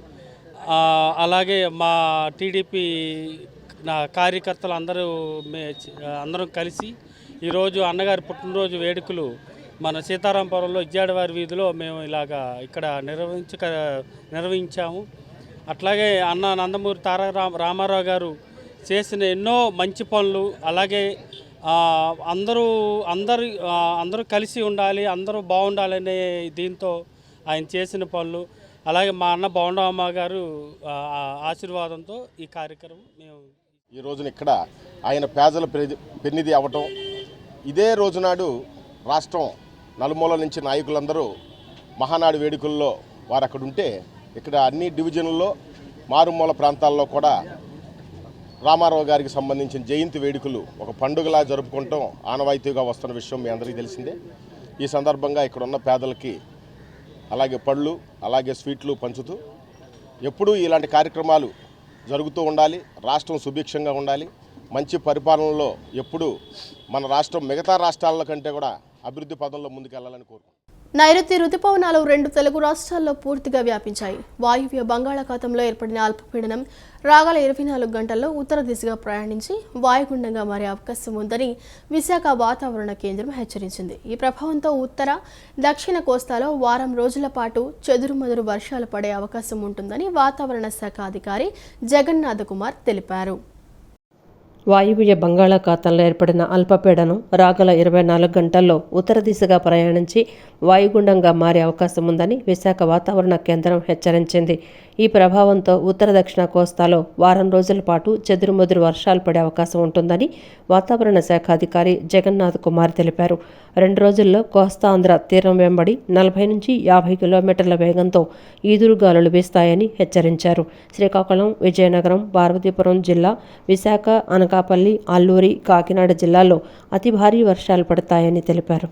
అలాగే మా టీడీపీ కార్యకర్తలు అందరం కలిసి ఈరోజు అన్నగారి పుట్టినరోజు వేడుకలు మన సీతారాంపురంలో ఇజ్జాడవారి వీధిలో మేము ఇలాగా ఇక్కడ నిర్వహించాము. అట్లాగే అన్న నందమూరి తారక రామారావు గారు చేసిన ఎన్నో మంచి పనులు, అలాగే అందరూ కలిసి ఉండాలి, అందరూ బాగుండాలనే దీంతో ఆయన చేసిన పనులు, అలాగే మా అన్న బోండమ్మ గారు ఆశీర్వాదంతో ఈ కార్యక్రమం మేము ఈ రోజున ఇక్కడ ఆయన పేదల పెన్నిధి అవ్వటం, ఇదే రోజునాడు రాష్ట్రం నలుమూల నుంచి నాయకులందరూ మహానాడు వేడుకల్లో వారు అక్కడ ఉంటే, ఇక్కడ అన్ని డివిజన్లలో మారుమూల ప్రాంతాల్లో కూడా రామారావు గారికి సంబంధించిన జయంతి వేడుకలు ఒక పండుగలా జరుపుకుంటాం ఆనవాయితీగా వస్తున్న విషయం మీ అందరికీ తెలిసిందే. ఈ సందర్భంగా ఇక్కడ ఉన్న పేదలకి అలాగే పళ్ళు, అలాగే స్వీట్లు పంచుతూ ఎప్పుడూ ఇలాంటి కార్యక్రమాలు జరుగుతూ ఉండాలి. రాష్ట్రం సుభిక్షంగా ఉండాలి. మంచి పరిపాలనలో ఎప్పుడూ మన రాష్ట్రం మిగతా రాష్ట్రాల కంటే కూడా అభివృద్ధి పదంలో ముందుకెళ్లాలని కోరుకుంటున్నాను. నైరుతి రుతుపవనాలు 2 తెలుగు రాష్ట్రాల్లో పూర్తిగా వ్యాపించాయి. వాయువ్య బంగాళాఖాతంలో ఏర్పడిన అల్పపీడనం రాగల 24 గంటల్లో ఉత్తర దిశగా ప్రయాణించి వాయుగుండంగా మారే అవకాశం ఉందని విశాఖ వాతావరణ కేంద్రం హెచ్చరించింది. ఈ ప్రభావంతో ఉత్తర, దక్షిణ కోస్తాలో వారం రోజుల పాటు చెదురుమదురు వర్షాలు పడే అవకాశం ఉంటుందని వాతావరణ శాఖ అధికారి జగన్నాథ్ కుమార్ తెలిపారు. వాయువ్య బంగాళాఖాతంలో ఏర్పడిన అల్పపీడనం రాగల 24 గంటల్లో ఉత్తర దిశగా ప్రయాణించి వాయుగుండంగా మారే అవకాశం ఉందని విశాఖ వాతావరణ కేంద్రం హెచ్చరించింది. ఈ ప్రభావంతో ఉత్తర దక్షిణ కోస్తాలో వారం రోజుల పాటు చెదురుమదురు వర్షాలు పడే అవకాశం ఉంటుందని వాతావరణ శాఖ అధికారి జగన్నాథ్ కుమార్ తెలిపారు. 2 రోజుల్లో కోస్తా ఆంధ్ర తీరం వెంబడి 40 నుంచి 50 కిలోమీటర్ల వేగంతో ఈదురుగాలులు వీస్తాయని హెచ్చరించారు. శ్రీకాకుళం, విజయనగరం, పార్వతీపురం జిల్లా, విశాఖ, అనకాపల్లి, అల్లూరి, కాకినాడ జిల్లాల్లో అతి భారీ వర్షాలు పడతాయని తెలిపారు.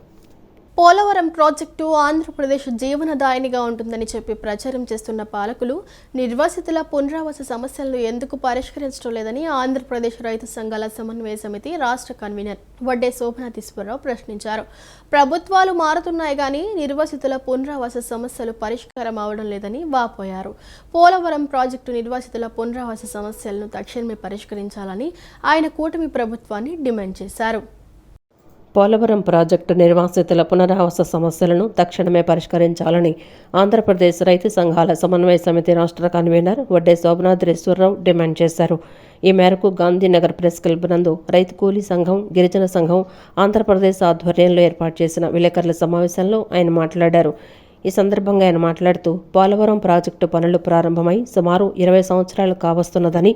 పోలవరం ప్రాజెక్టు ఆంధ్రప్రదేశ్ జీవనదాయినిగా ఉంటుందని చెప్పి ప్రచారం చేస్తున్న పాలకులు నిర్వాసితుల పునరావాస సమస్యలను ఎందుకు పరిష్కరించడం లేదని ఆంధ్రప్రదేశ్ రైతు సంఘాల సమన్వయ సమితి రాష్ట్ర కన్వీనర్ వడ్డే శోభనాథీశ్వరరావు ప్రశ్నించారు. ప్రభుత్వాలు మారుతున్నాయి కానీ నిర్వాసితుల పునరావాస సమస్యలు పరిష్కారం అవడం లేదని వాపోయారు. పోలవరం ప్రాజెక్టు నిర్వాసితుల పునరావాస సమస్యలను తక్షణమే పరిష్కరించాలని ఆయన కూటమి ప్రభుత్వాన్ని డిమాండ్ చేశారు. పోలవరం ప్రాజెక్టు నిర్వాసితుల పునరావాస సమస్యలను తక్షణమే పరిష్కరించాలని ఆంధ్రప్రదేశ్ రైతు సంఘాల సమన్వయ సమితి రాష్ట్ర కన్వీనర్ వడ్డే శోభనాథీశ్వరరావు డిమాండ్ చేశారు. ఈ మేరకు గాంధీనగర్ ప్రెస్ క్లబ్ నందు రైతు కూలీ సంఘం, గిరిజన సంఘం ఆంధ్రప్రదేశ్ ఆధ్వర్యంలో ఏర్పాటు చేసిన విలేకరుల సమావేశంలో ఆయన మాట్లాడారు. ఈ సందర్భంగా ఆయన మాట్లాడుతూ పోలవరం ప్రాజెక్టు పనులు ప్రారంభమై సుమారు 20 సంవత్సరాలు కావస్తున్నదని,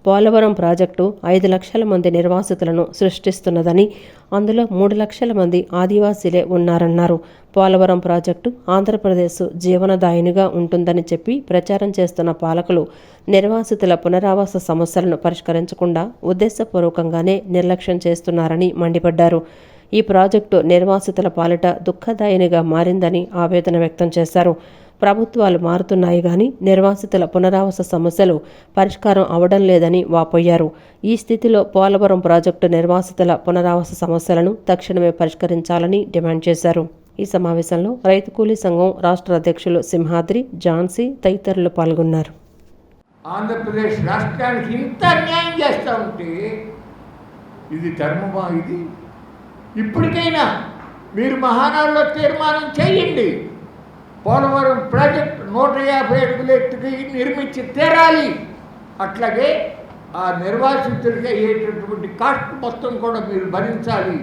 పోలవరం ప్రాజెక్టు 5 లక్షల మంది నిర్వాసితులను సృష్టిస్తున్నదని, అందులో 3 లక్షల మంది ఆదివాసీలే ఉన్నారన్నారు. పోలవరం ప్రాజెక్టు ఆంధ్రప్రదేశ్ జీవనదాయినిగా ఉంటుందని చెప్పి ప్రచారం చేస్తున్న పాలకులు నిర్వాసితుల పునరావాస సమస్యలను పరిష్కరించకుండా ఉద్దేశపూర్వకంగానే నిర్లక్ష్యం చేస్తున్నారని మండిపడ్డారు. ఈ ప్రాజెక్టు నిర్వాసితుల పాలిట దుఃఖదాయినిగా మారిందని ఆవేదన వ్యక్తం చేశారు. ప్రభుత్వాలు మారుతున్నాయి కానీ నిర్వాసితుల పునరావాస సమస్యలు పరిష్కారం అవడం లేదని వాపోయారు. ఈ స్థితిలో పోలవరం ప్రాజెక్టు నిర్వాసితుల పునరావాస సమస్యలను తక్షణమే పరిష్కరించాలని డిమాండ్ చేశారు. ఈ సమావేశంలో రైతు కూలీ సంఘం రాష్ట్ర అధ్యక్షులు సింహాద్రి, ఝాన్సీ తదితరులు పాల్గొన్నారు. ఆంధ్రప్రదేశ్ రాష్ట్రానికి ఇంత అన్యాయం చేస్తూ ఉంటే ఇది ధర్మమా? ఇది ఇప్పటికైనా మీరు మహానాడులో తీర్మానం చేయండి. పోలవరం ప్రాజెక్టు 150 అడుగుల ఎత్తుకి నిర్మించి తీరాలి. అట్లాగే ఆ నిర్వాసితులకి అయ్యేటటువంటి కాస్ట్ మొత్తం కూడా మీరు భరించాలి.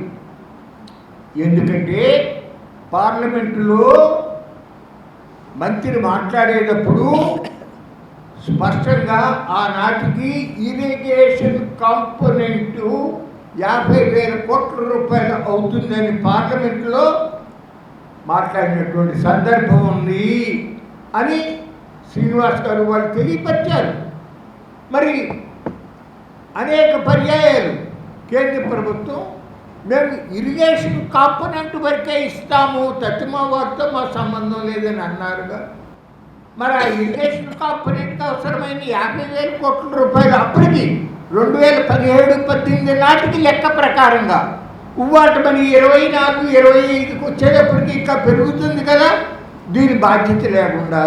ఎందుకంటే పార్లమెంటులో మంత్రి మాట్లాడేటప్పుడు స్పష్టంగా ఆనాటికి ఇరిగేషన్ కాంపోనెంటు 50,000 కోట్ల రూపాయలు అవుతుందని పార్లమెంట్లో మాట్లాడినటువంటి సందర్భం ఉంది అని శ్రీనివాస్ గారు వాళ్ళు తెలియపరిచారు. మరి అనేక పర్యాయాలు కేంద్ర ప్రభుత్వం మేము ఇరిగేషన్ కాంపోనెంట్ వరకే ఇస్తాము, తతిమా వారితో మా సంబంధం లేదని అన్నారుగా. మరి ఆ ఇరిగేషన్ కాంపోనెంట్కి అవసరమైన 50,000 కోట్ల రూపాయలు అప్పటికి 2017-18 నాటికి లెక్క ప్రకారంగా ఉవ్వాట మరి 24-25కి వచ్చేటప్పటికి ఇంకా పెరుగుతుంది కదా. దీని బాధ్యత లేకుండా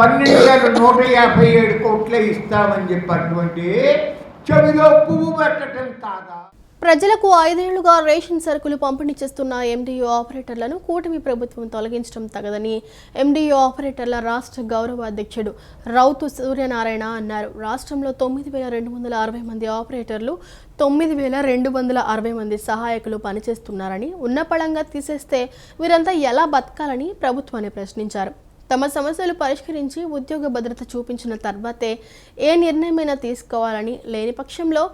12,157 కోట్లే ఇస్తామని చెప్పినటువంటి చెవిలో పువ్వు పెట్టడం కాదా? ప్రజలకు 5 ఏళ్లుగా రేషన్ సరుకులు పంపిణీ చేస్తున్న ఎండియో ఆపరేటర్లను కూటమి ప్రభుత్వం తొలగించడం తగదని ఎండియో ఆపరేటర్ల రాష్ట్ర గౌరవ అధ్యక్షుడు రౌతు సూర్యనారాయణ అన్నారు. రాష్ట్రంలో 9,260 మంది ఆపరేటర్లు, 9,260 మంది సహాయకులు పనిచేస్తున్నారని, ఉన్నపళంగా తీసేస్తే వీరంతా ఎలా బతకాలని ప్రభుత్వాన్ని ప్రశ్నించారు. తమ సమస్యలు పరిష్కరించి ఉద్యోగ భద్రత చూపించిన తర్వాతే ఏ నిర్ణయమైనా తీసుకోవాలని, లేని పక్షంలో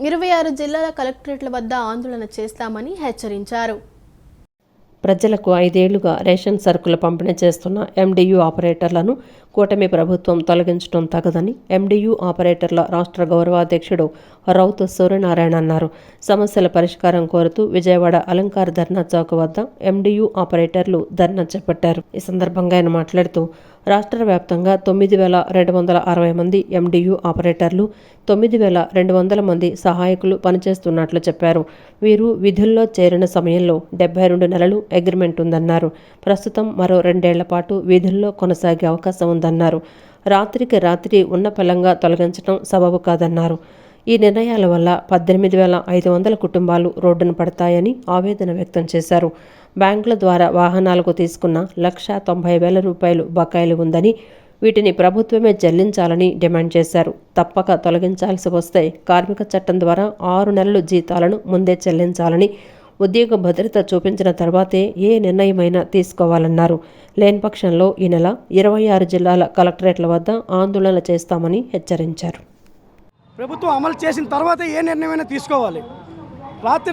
26 జిల్లాల కలెక్టరేట్ల వద్ద ఆందోళన చేస్తామని హెచ్చరించారు. ప్రజలకు 5 ఏళ్లుగా రేషన్ సరుకులు పంపిణీ చేస్తున్న ఎండియు ఆపరేటర్లను కూటమి ప్రభుత్వం తొలగించడం తగదని ఎండియు ఆపరేటర్ల రాష్ట్ర గౌరవాధ్యక్షుడు రౌతు సూర్యనారాయణ అన్నారు. సమస్యల పరిష్కారం కోరుతూ విజయవాడ అలంకార్ ధర్నా చౌక్ వద్ద ఎండియు ఆపరేటర్లు ధర్నా చేపట్టారు. ఈ సందర్భంగా ఆయన మాట్లాడుతూ రాష్ట్ర వ్యాప్తంగా 9,260 మంది ఎండియు ఆపరేటర్లు, 9,200 మంది సహాయకులు పనిచేస్తున్నట్లు చెప్పారు. వీరు విధుల్లో చేరిన సమయంలో 72 నెలలు అగ్రిమెంట్ ఉందన్నారు. ప్రస్తుతం మరో 2 ఏళ్ల పాటు విధుల్లో కొనసాగే అవకాశం ఉందన్నారు. రాత్రికి రాత్రి ఉన్న పలంగా తొలగించడం సబబు కాదన్నారు. ఈ నిర్ణయాల వల్ల 18,500 కుటుంబాలు రోడ్డున పడతాయని ఆవేదన వ్యక్తం చేశారు. బ్యాంకుల ద్వారా వాహనాలకు తీసుకున్న 1,90,000 రూపాయలు బకాయిలు ఉందని, వీటిని ప్రభుత్వమే చెల్లించాలని డిమాండ్ చేశారు. తప్పక తొలగించాల్సి వస్తే కార్మిక చట్టం ద్వారా 6 నెలలు జీతాలను ముందే చెల్లించాలని, ఉద్యోగ భద్రత చూపించిన తర్వాతే ఏ నిర్ణయమైనా తీసుకోవాలన్నారు. లేని పక్షంలో ఈ నెల 26 జిల్లాల కలెక్టరేట్ల వద్ద ఆందోళన చేస్తామని హెచ్చరించారు. ప్రభుత్వం అమలు చేసిన తర్వాతే ఏ నిర్ణయమైనా తీసుకోవాలి.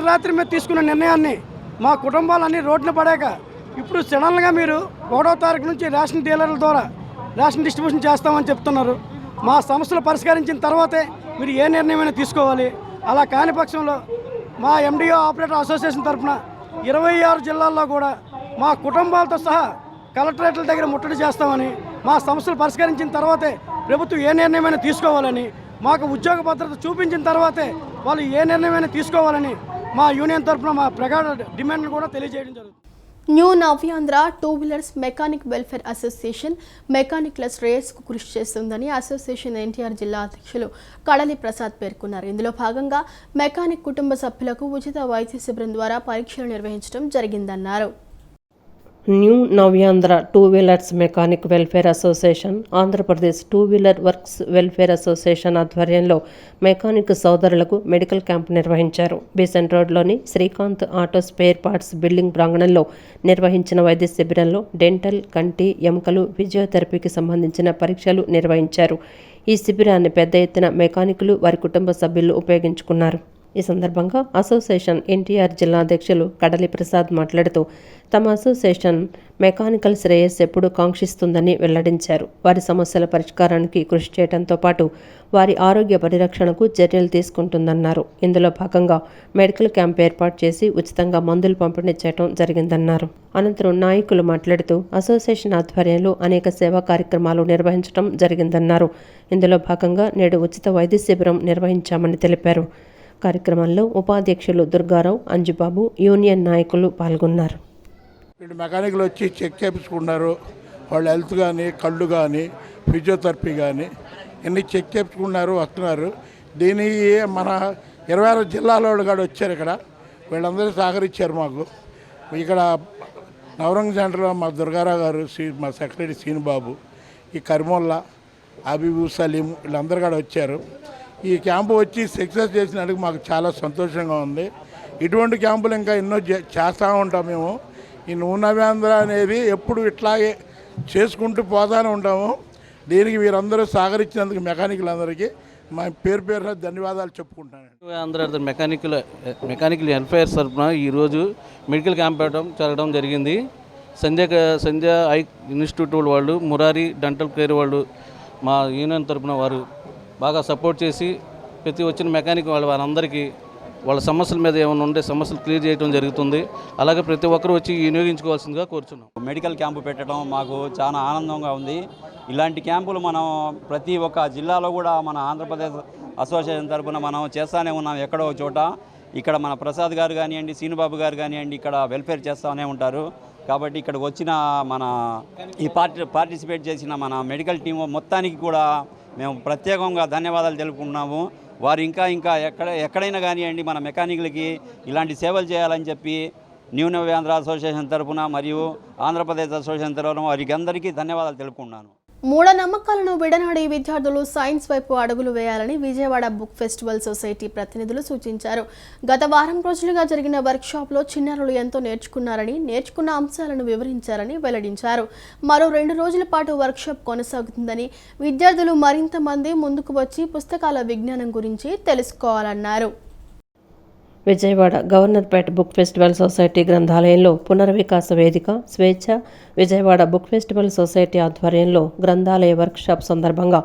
రాత్రి మీరు తీసుకున్న నిర్ణయాన్ని మా కుటుంబాలన్నీ రోడ్డున పడాక ఇప్పుడు సడన్గా మీరు 1వ తారీఖు నుంచి రేషన్ డీలర్ల ద్వారా రేషన్ డిస్ట్రిబ్యూషన్ చేస్తామని చెప్తున్నారు. మా సమస్యలు పరిష్కరించిన తర్వాతే మీరు ఏ నిర్ణయమైనా తీసుకోవాలి. అలా కాని పక్షంలో మా ఎండిఓ ఆపరేటర్ అసోసియేషన్ తరఫున 26 జిల్లాల్లో కూడా మా కుటుంబాలతో సహా కలెక్టరేట్ల దగ్గర ముట్టడి చేస్తామని, మా సమస్యలు పరిష్కరించిన తర్వాతే ప్రభుత్వం ఏ నిర్ణయమైనా తీసుకోవాలని, మాకు ఉద్యోగ భద్రత చూపించిన తర్వాతే వాళ్ళు ఏ నిర్ణయమైనా తీసుకోవాలని మా యూనియన్ తరఫున మా ప్రగాఢ డిమాండ్ను కూడా తెలియజేయడం జరుగుతుంది. New Navyandhra two wheelers mechanic welfare association మెకానిక్ల శ్రేయస్కు కృషి చేస్తుందని అసోసియేషన్ ఎన్టీఆర్ జిల్లా అధ్యక్షులు కడలి ప్రసాద్ పేర్కొన్నారు. ఇందులో భాగంగా మెకానిక్ కుటుంబ సభ్యులకు ఉచిత వైద్య శిబిరం ద్వారా పరీక్షలు నిర్వహించడం జరిగిందన్నారు. New Navyandhra two wheelers mechanic welfare association, Andhra Pradesh two wheeler works welfare association ఆధ్వర్యంలో మెకానిక్ సోదరులకు మెడికల్ క్యాంప్ నిర్వహించారు. బీసెంట్ రోడ్లోని Srikanth auto spare parts building ప్రాంగణంలో నిర్వహించిన వైద్య శిబిరంలో డెంటల్, కంటి, ఎముకలు, ఫిజియోథెరపీకి సంబంధించిన పరీక్షలు నిర్వహించారు. ఈ శిబిరాన్ని పెద్ద ఎత్తున మెకానికులు, వారి కుటుంబ సభ్యులు ఉపయోగించుకున్నారు. ఈ సందర్భంగా అసోసియేషన్ ఎన్టీఆర్ జిల్లా అధ్యక్షులు కడలి ప్రసాద్ మాట్లాడుతూ తమ అసోసియేషన్ మెకానికల్ శ్రేయస్ ఎప్పుడూ కాంక్షిస్తుందని వెల్లడించారు. వారి సమస్యల పరిష్కారానికి కృషి చేయడంతో పాటు వారి ఆరోగ్య పరిరక్షణకు చర్యలు తీసుకుంటుందన్నారు. ఇందులో భాగంగా మెడికల్ క్యాంప్ ఏర్పాటు చేసి ఉచితంగా మందులు పంపిణీ చేయడం జరిగిందన్నారు. అనంతరం నాయకులు మాట్లాడుతూ అసోసియేషన్ ఆధ్వర్యంలో అనేక సేవా కార్యక్రమాలు నిర్వహించడం జరిగిందన్నారు. ఇందులో భాగంగా నేడు ఉచిత వైద్య శిబిరం నిర్వహించామని తెలిపారు. కార్యక్రమంలో ఉపాధ్యక్షులు దుర్గారావు, అంజుబాబు, యూనియన్ నాయకులు పాల్గొన్నారు. మెకానిక్లు వచ్చి చెక్ చేయించుకున్నారు. వాళ్ళ హెల్త్ కానీ, కళ్ళు కానీ, ఫిజియోథెరపీ కానీ ఇన్ని చెక్ చేయించుకున్నారు, వస్తున్నారు. దీనికి మన 26 జిల్లాలో కూడా వచ్చారు. ఇక్కడ వీళ్ళందరూ సహకరించారు మాకు. ఇక్కడ నవరంగ్ సెంటర్లో మా దుర్గారావు గారు, మా సెక్రటరీ సీనుబాబు, ఈ కరిమొల్లా, అబీబు, సలీం వీళ్ళందరూ కూడా వచ్చారు. ఈ క్యాంపు వచ్చి సక్సెస్ చేసినందుకు మాకు చాలా సంతోషంగా ఉంది. ఇటువంటి క్యాంపులు ఇంకా ఎన్నో చేస్తూ ఉంటాం మేము. ఈ నవ్యాంధ్ర అనేది ఎప్పుడు ఇట్లాగే చేసుకుంటూ పోతానే ఉంటాము. దీనికి వీరందరూ సహకరించినందుకు మెకానికులందరికీ మా పేరు ధన్యవాదాలు చెప్పుకుంటాను. ఆంధ్ర మెకానికల్ వెల్ఫేర్ తరఫున ఈరోజు మెడికల్ క్యాంప్ జరగడం జరిగింది. సంధ్య ఐ ఇన్స్టిట్యూట్ వాళ్ళు, మురారి డెంటల్ కేర్ వాళ్ళు మా యూనియన్ తరఫున వారు బాగా సపోర్ట్ చేసి ప్రతి వచ్చిన మెకానిక్ వారందరికీ వాళ్ళ సమస్యల మీద ఏమైనా ఉంటే సమస్యలు క్లియర్ చేయడం జరుగుతుంది. అలాగే ప్రతి ఒక్కరు వచ్చి వినియోగించుకోవాల్సిందిగా కోరుచున్నాం. మెడికల్ క్యాంపు పెట్టడం మాకు చాలా ఆనందంగా ఉంది. ఇలాంటి క్యాంపులు మనం ప్రతి ఒక్క జిల్లాలో కూడా మన ఆంధ్రప్రదేశ్ అసోసియేషన్ తరఫున మనం చేస్తూనే ఉన్నాం. ఎక్కడో చోట ఇక్కడ మన ప్రసాద్ గారు కానివ్వండి, సీనుబాబు గారు కానివ్వండి, ఇక్కడ వెల్ఫేర్ చేస్తూనే ఉంటారు. కాబట్టి ఇక్కడికి వచ్చిన మన ఈ పార్టిసిపేట్ చేసిన మన మెడికల్ టీం మొత్తానికి కూడా మేము ప్రత్యేకంగా ధన్యవాదాలు తెలుపుకుంటున్నాము. వారు ఇంకా ఎక్కడైనా కానివ్వండి మన మెకానిక్లకి ఇలాంటి సేవలు చేయాలని చెప్పి న్యూ నవ్యాంధ్ర అసోసియేషన్ తరఫున మరియు ఆంధ్రప్రదేశ్ అసోసియేషన్ తరఫున వారికి అందరికీ ధన్యవాదాలు తెలుపుకుంటున్నాను. మూఢనమ్మకాలను విడనాడి విద్యార్థులు సైన్స్ వైపు అడుగులు వేయాలని విజయవాడ బుక్ ఫెస్టివల్ సొసైటీ ప్రతినిధులు సూచించారు. గత వారం రోజులుగా జరిగిన వర్క్షాప్లో చిన్నారులు ఎంతో నేర్చుకున్నారని, నేర్చుకున్న అంశాలను వివరించారని వెల్లడించారు. మరో 2 రోజుల పాటు వర్క్షాప్ కొనసాగుతుందని, విద్యార్థులు మరింత మంది ముందుకు వచ్చి పుస్తకాల విజ్ఞానం గురించి తెలుసుకోవాలన్నారు. Vijayawada Governorpet book festival society గ్రంథాలయంలో పునర్వికాస వేదిక, స్వేచ్ఛ విజయవాడ బుక్ ఫెస్టివల్ సొసైటీ ఆధ్వర్యంలో గ్రంథాలయ వర్క్షాప్ సందర్భంగా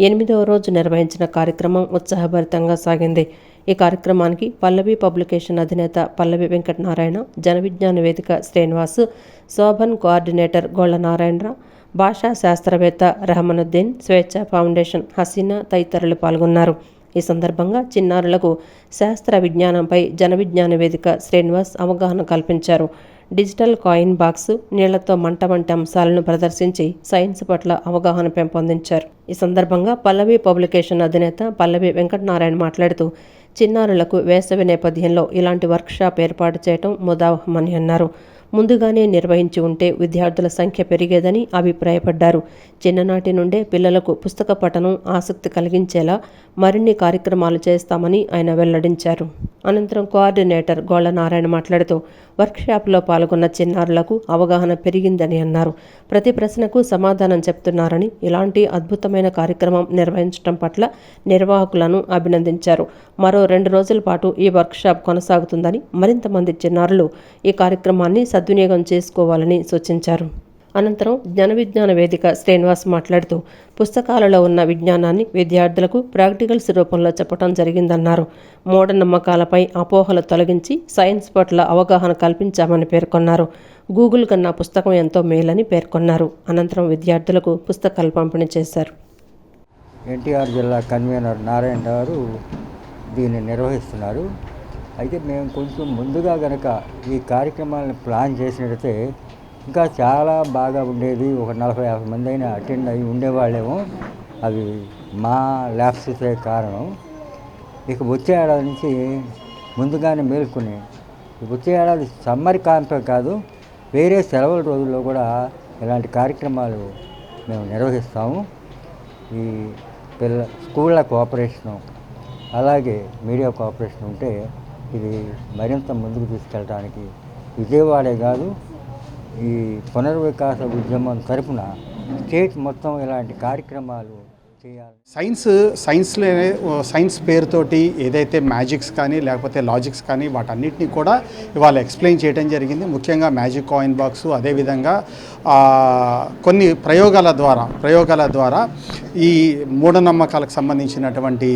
8వ రోజు నిర్వహించిన కార్యక్రమం ఉత్సాహభరితంగా సాగింది. ఈ కార్యక్రమానికి పల్లవి పబ్లికేషన్ అధినేత పల్లవి వెంకటనారాయణ, జన విజ్ఞాన వేదిక శ్రీనివాస్, శోభన్ కోఆర్డినేటర్ గోళ్ల నారాయణరావు, భాషా శాస్త్రవేత్త రహమనుద్దీన్, స్వేచ్ఛ ఫౌండేషన్ హసీనా తదితరులు పాల్గొన్నారు. ఈ సందర్భంగా చిన్నారులకు శాస్త్ర విజ్ఞానంపై జన విజ్ఞాన వేదిక శ్రీనివాస్ అవగాహన కల్పించారు. డిజిటల్ కాయిన్ బాక్స్, నీళ్లతో మంట వంటి అంశాలను ప్రదర్శించి సైన్స్ పట్ల అవగాహన పెంపొందించారు. ఈ సందర్భంగా పల్లవి పబ్లికేషన్ అధినేత పల్లవి వెంకటనారాయణ మాట్లాడుతూ చిన్నారులకు వేసవి నేపథ్యంలో ఇలాంటి వర్క్షాప్ ఏర్పాటు చేయడం ముదావహమని అన్నారు. ముందుగానే నిర్వహించి ఉంటే విద్యార్థుల సంఖ్య పెరిగేదని అభిప్రాయపడ్డారు. చిన్ననాటి నుండే పిల్లలకు పుస్తక పఠనం ఆసక్తి కలిగించేలా మరిన్ని కార్యక్రమాలు చేస్తామని ఆయన వెల్లడించారు. అనంతరం కోఆర్డినేటర్ గోళ్ల నారాయణ మాట్లాడుతూ వర్క్షాప్లో పాల్గొన్న చిన్నారులకు అవగాహన పెరిగిందని అన్నారు. ప్రతి ప్రశ్నకు సమాధానం చెప్తున్నారని, ఇలాంటి అద్భుతమైన కార్యక్రమం నిర్వహించడం పట్ల నిర్వాహకులను అభినందించారు. మరో 2 రోజుల పాటు ఈ వర్క్షాప్ కొనసాగుతుందని, మరింత మంది చిన్నారులు ఈ కార్యక్రమాన్ని సద్వినియోగం చేసుకోవాలని సూచించారు. అనంతరం జ్ఞాన విజ్ఞాన వేదిక శ్రీనివాస్ మాట్లాడుతూ పుస్తకాలలో ఉన్న విజ్ఞానాన్ని విద్యార్థులకు ప్రాక్టికల్స్ రూపంలో చెప్పడం జరిగిందన్నారు. మూఢనమ్మకాలపై అపోహలు తొలగించి సైన్స్ పట్ల అవగాహన కల్పించామని పేర్కొన్నారు. గూగుల్ కన్నా పుస్తకం ఎంతో మేలని పేర్కొన్నారు. అనంతరం విద్యార్థులకు పుస్తకాలు పంపిణీ చేశారు. ఎన్టీఆర్ జిల్లా కన్వీనర్ నారాయణ గారు దీన్ని నిర్వహిస్తున్నారు. అయితే మేము కొంచెం ముందుగా గనక ఈ కార్యక్రమాలను ప్లాన్ చేసినట్టయితే ఇంకా చాలా బాగా ఉండేది. ఒక 40-50 మంది అయినా అటెండ్ అయ్యి ఉండేవాళ్ళేమో. అవి మా ల్యాప్సే కారణం. ఇక వచ్చే ఏడాది నుంచి ముందుగానే మేల్కొని వచ్చే ఏడాది సమ్మర్ క్యాంపే కాదు, వేరే సెలవుల రోజుల్లో కూడా ఇలాంటి కార్యక్రమాలు మేము నిర్వహిస్తాము. ఈ స్కూళ్ళ కోఆపరేషను అలాగే మీడియా కోఆపరేషన్ ఉంటే ఇది మరింత ముందుకు తీసుకెళ్ళడానికి విజయవాడే కాదు, ఈ పునర్వికాస ఉద్యమం తరపున స్టేట్ మొత్తం ఇలాంటి కార్యక్రమాలు చేయాలి. సైన్స్ పేరుతోటి ఏదైతే మ్యాజిక్స్ కానీ లేకపోతే లాజిక్స్ కానీ వాటన్నిటిని కూడా ఇవాళ ఎక్స్ప్లెయిన్ చేయడం జరిగింది. ముఖ్యంగా మ్యాజిక్ కాయిన్ బాక్స్, అదేవిధంగా కొన్ని ప్రయోగాల ద్వారా ఈ మూఢనమ్మకాలకు సంబంధించినటువంటి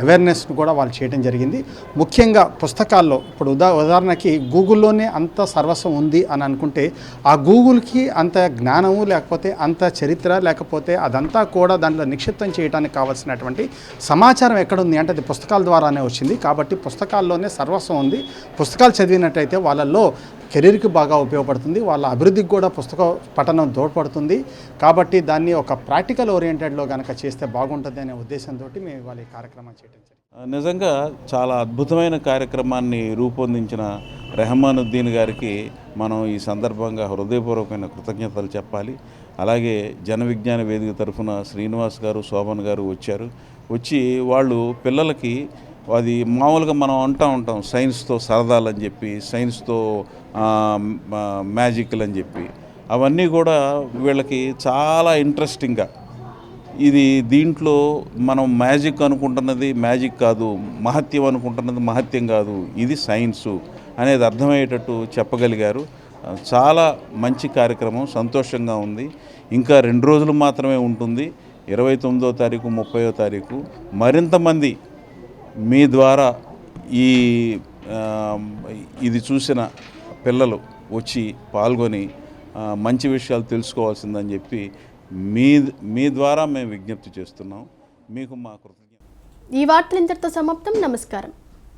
అవేర్నెస్ను కూడా వాళ్ళు చేయడం జరిగింది. ముఖ్యంగా పుస్తకాల్లో ఇప్పుడు ఉదాహరణకి గూగుల్లోనే అంత సర్వస్వం ఉంది అని అనుకుంటే ఆ గూగుల్కి అంత జ్ఞానము లేకపోతే అంత చరిత్ర లేకపోతే అదంతా కూడా దాంట్లో నిక్షిప్తం చేయడానికి కావాల్సినటువంటి సమాచారం ఎక్కడుంది అంటే అది పుస్తకాల ద్వారానే వచ్చింది. కాబట్టి పుస్తకాల్లోనే సర్వస్వం ఉంది. పుస్తకాలు చదివినట్టయితే వాళ్ళల్లో కెరీర్కి బాగా ఉపయోగపడుతుంది, వాళ్ళ అభివృద్ధికి కూడా పుస్తక పఠనం తోడ్పడుతుంది. కాబట్టి దాన్ని ఒక ప్రాక్టికల్ ఓరియంటెడ్లో కనుక చేస్తే బాగుంటుంది అనే ఉద్దేశంతో మేము ఇవాళ ఈ కార్యక్రమం చేయడం జరిగింది. నిజంగా చాలా అద్భుతమైన కార్యక్రమాన్ని రూపొందించిన రెహమానుద్దీన్ గారికి మనం ఈ సందర్భంగా హృదయపూర్వకమైన కృతజ్ఞతలు చెప్పాలి. అలాగే జన విజ్ఞాన వేదిక తరఫున శ్రీనివాస్ గారు, శోభన్ గారు వచ్చి వాళ్ళు పిల్లలకి అది మామూలుగా మనం ఉంటాం సైన్స్తో సరదాలని చెప్పి, సైన్స్తో మ్యాజిక్లు అని చెప్పి, అవన్నీ కూడా వీళ్ళకి చాలా ఇంట్రెస్టింగ్గా దీంట్లో మనం మ్యాజిక్ అనుకుంటున్నది మ్యాజిక్ కాదు, మహత్యం అనుకుంటున్నది మహత్యం కాదు, ఇది సైన్సు అనేది అర్థమయ్యేటట్టు చెప్పగలిగారు. చాలా మంచి కార్యక్రమం, సంతోషంగా ఉంది. ఇంకా 2 రోజులు మాత్రమే ఉంటుంది. 29వ తారీఖు 30వ తారీఖు మరింతమంది మీ ద్వారా ఇది చూసిన పిల్లలు వచ్చి పాల్గొని మంచి విషయాలు తెలుసుకోవాల్సిందని చెప్పి మీ ద్వారా మేము విజ్ఞప్తి చేస్తున్నాం. మీకు మా కృతజ్ఞత. ఈ వార్తలు ఇంతటితో సమాప్తం. నమస్కారం.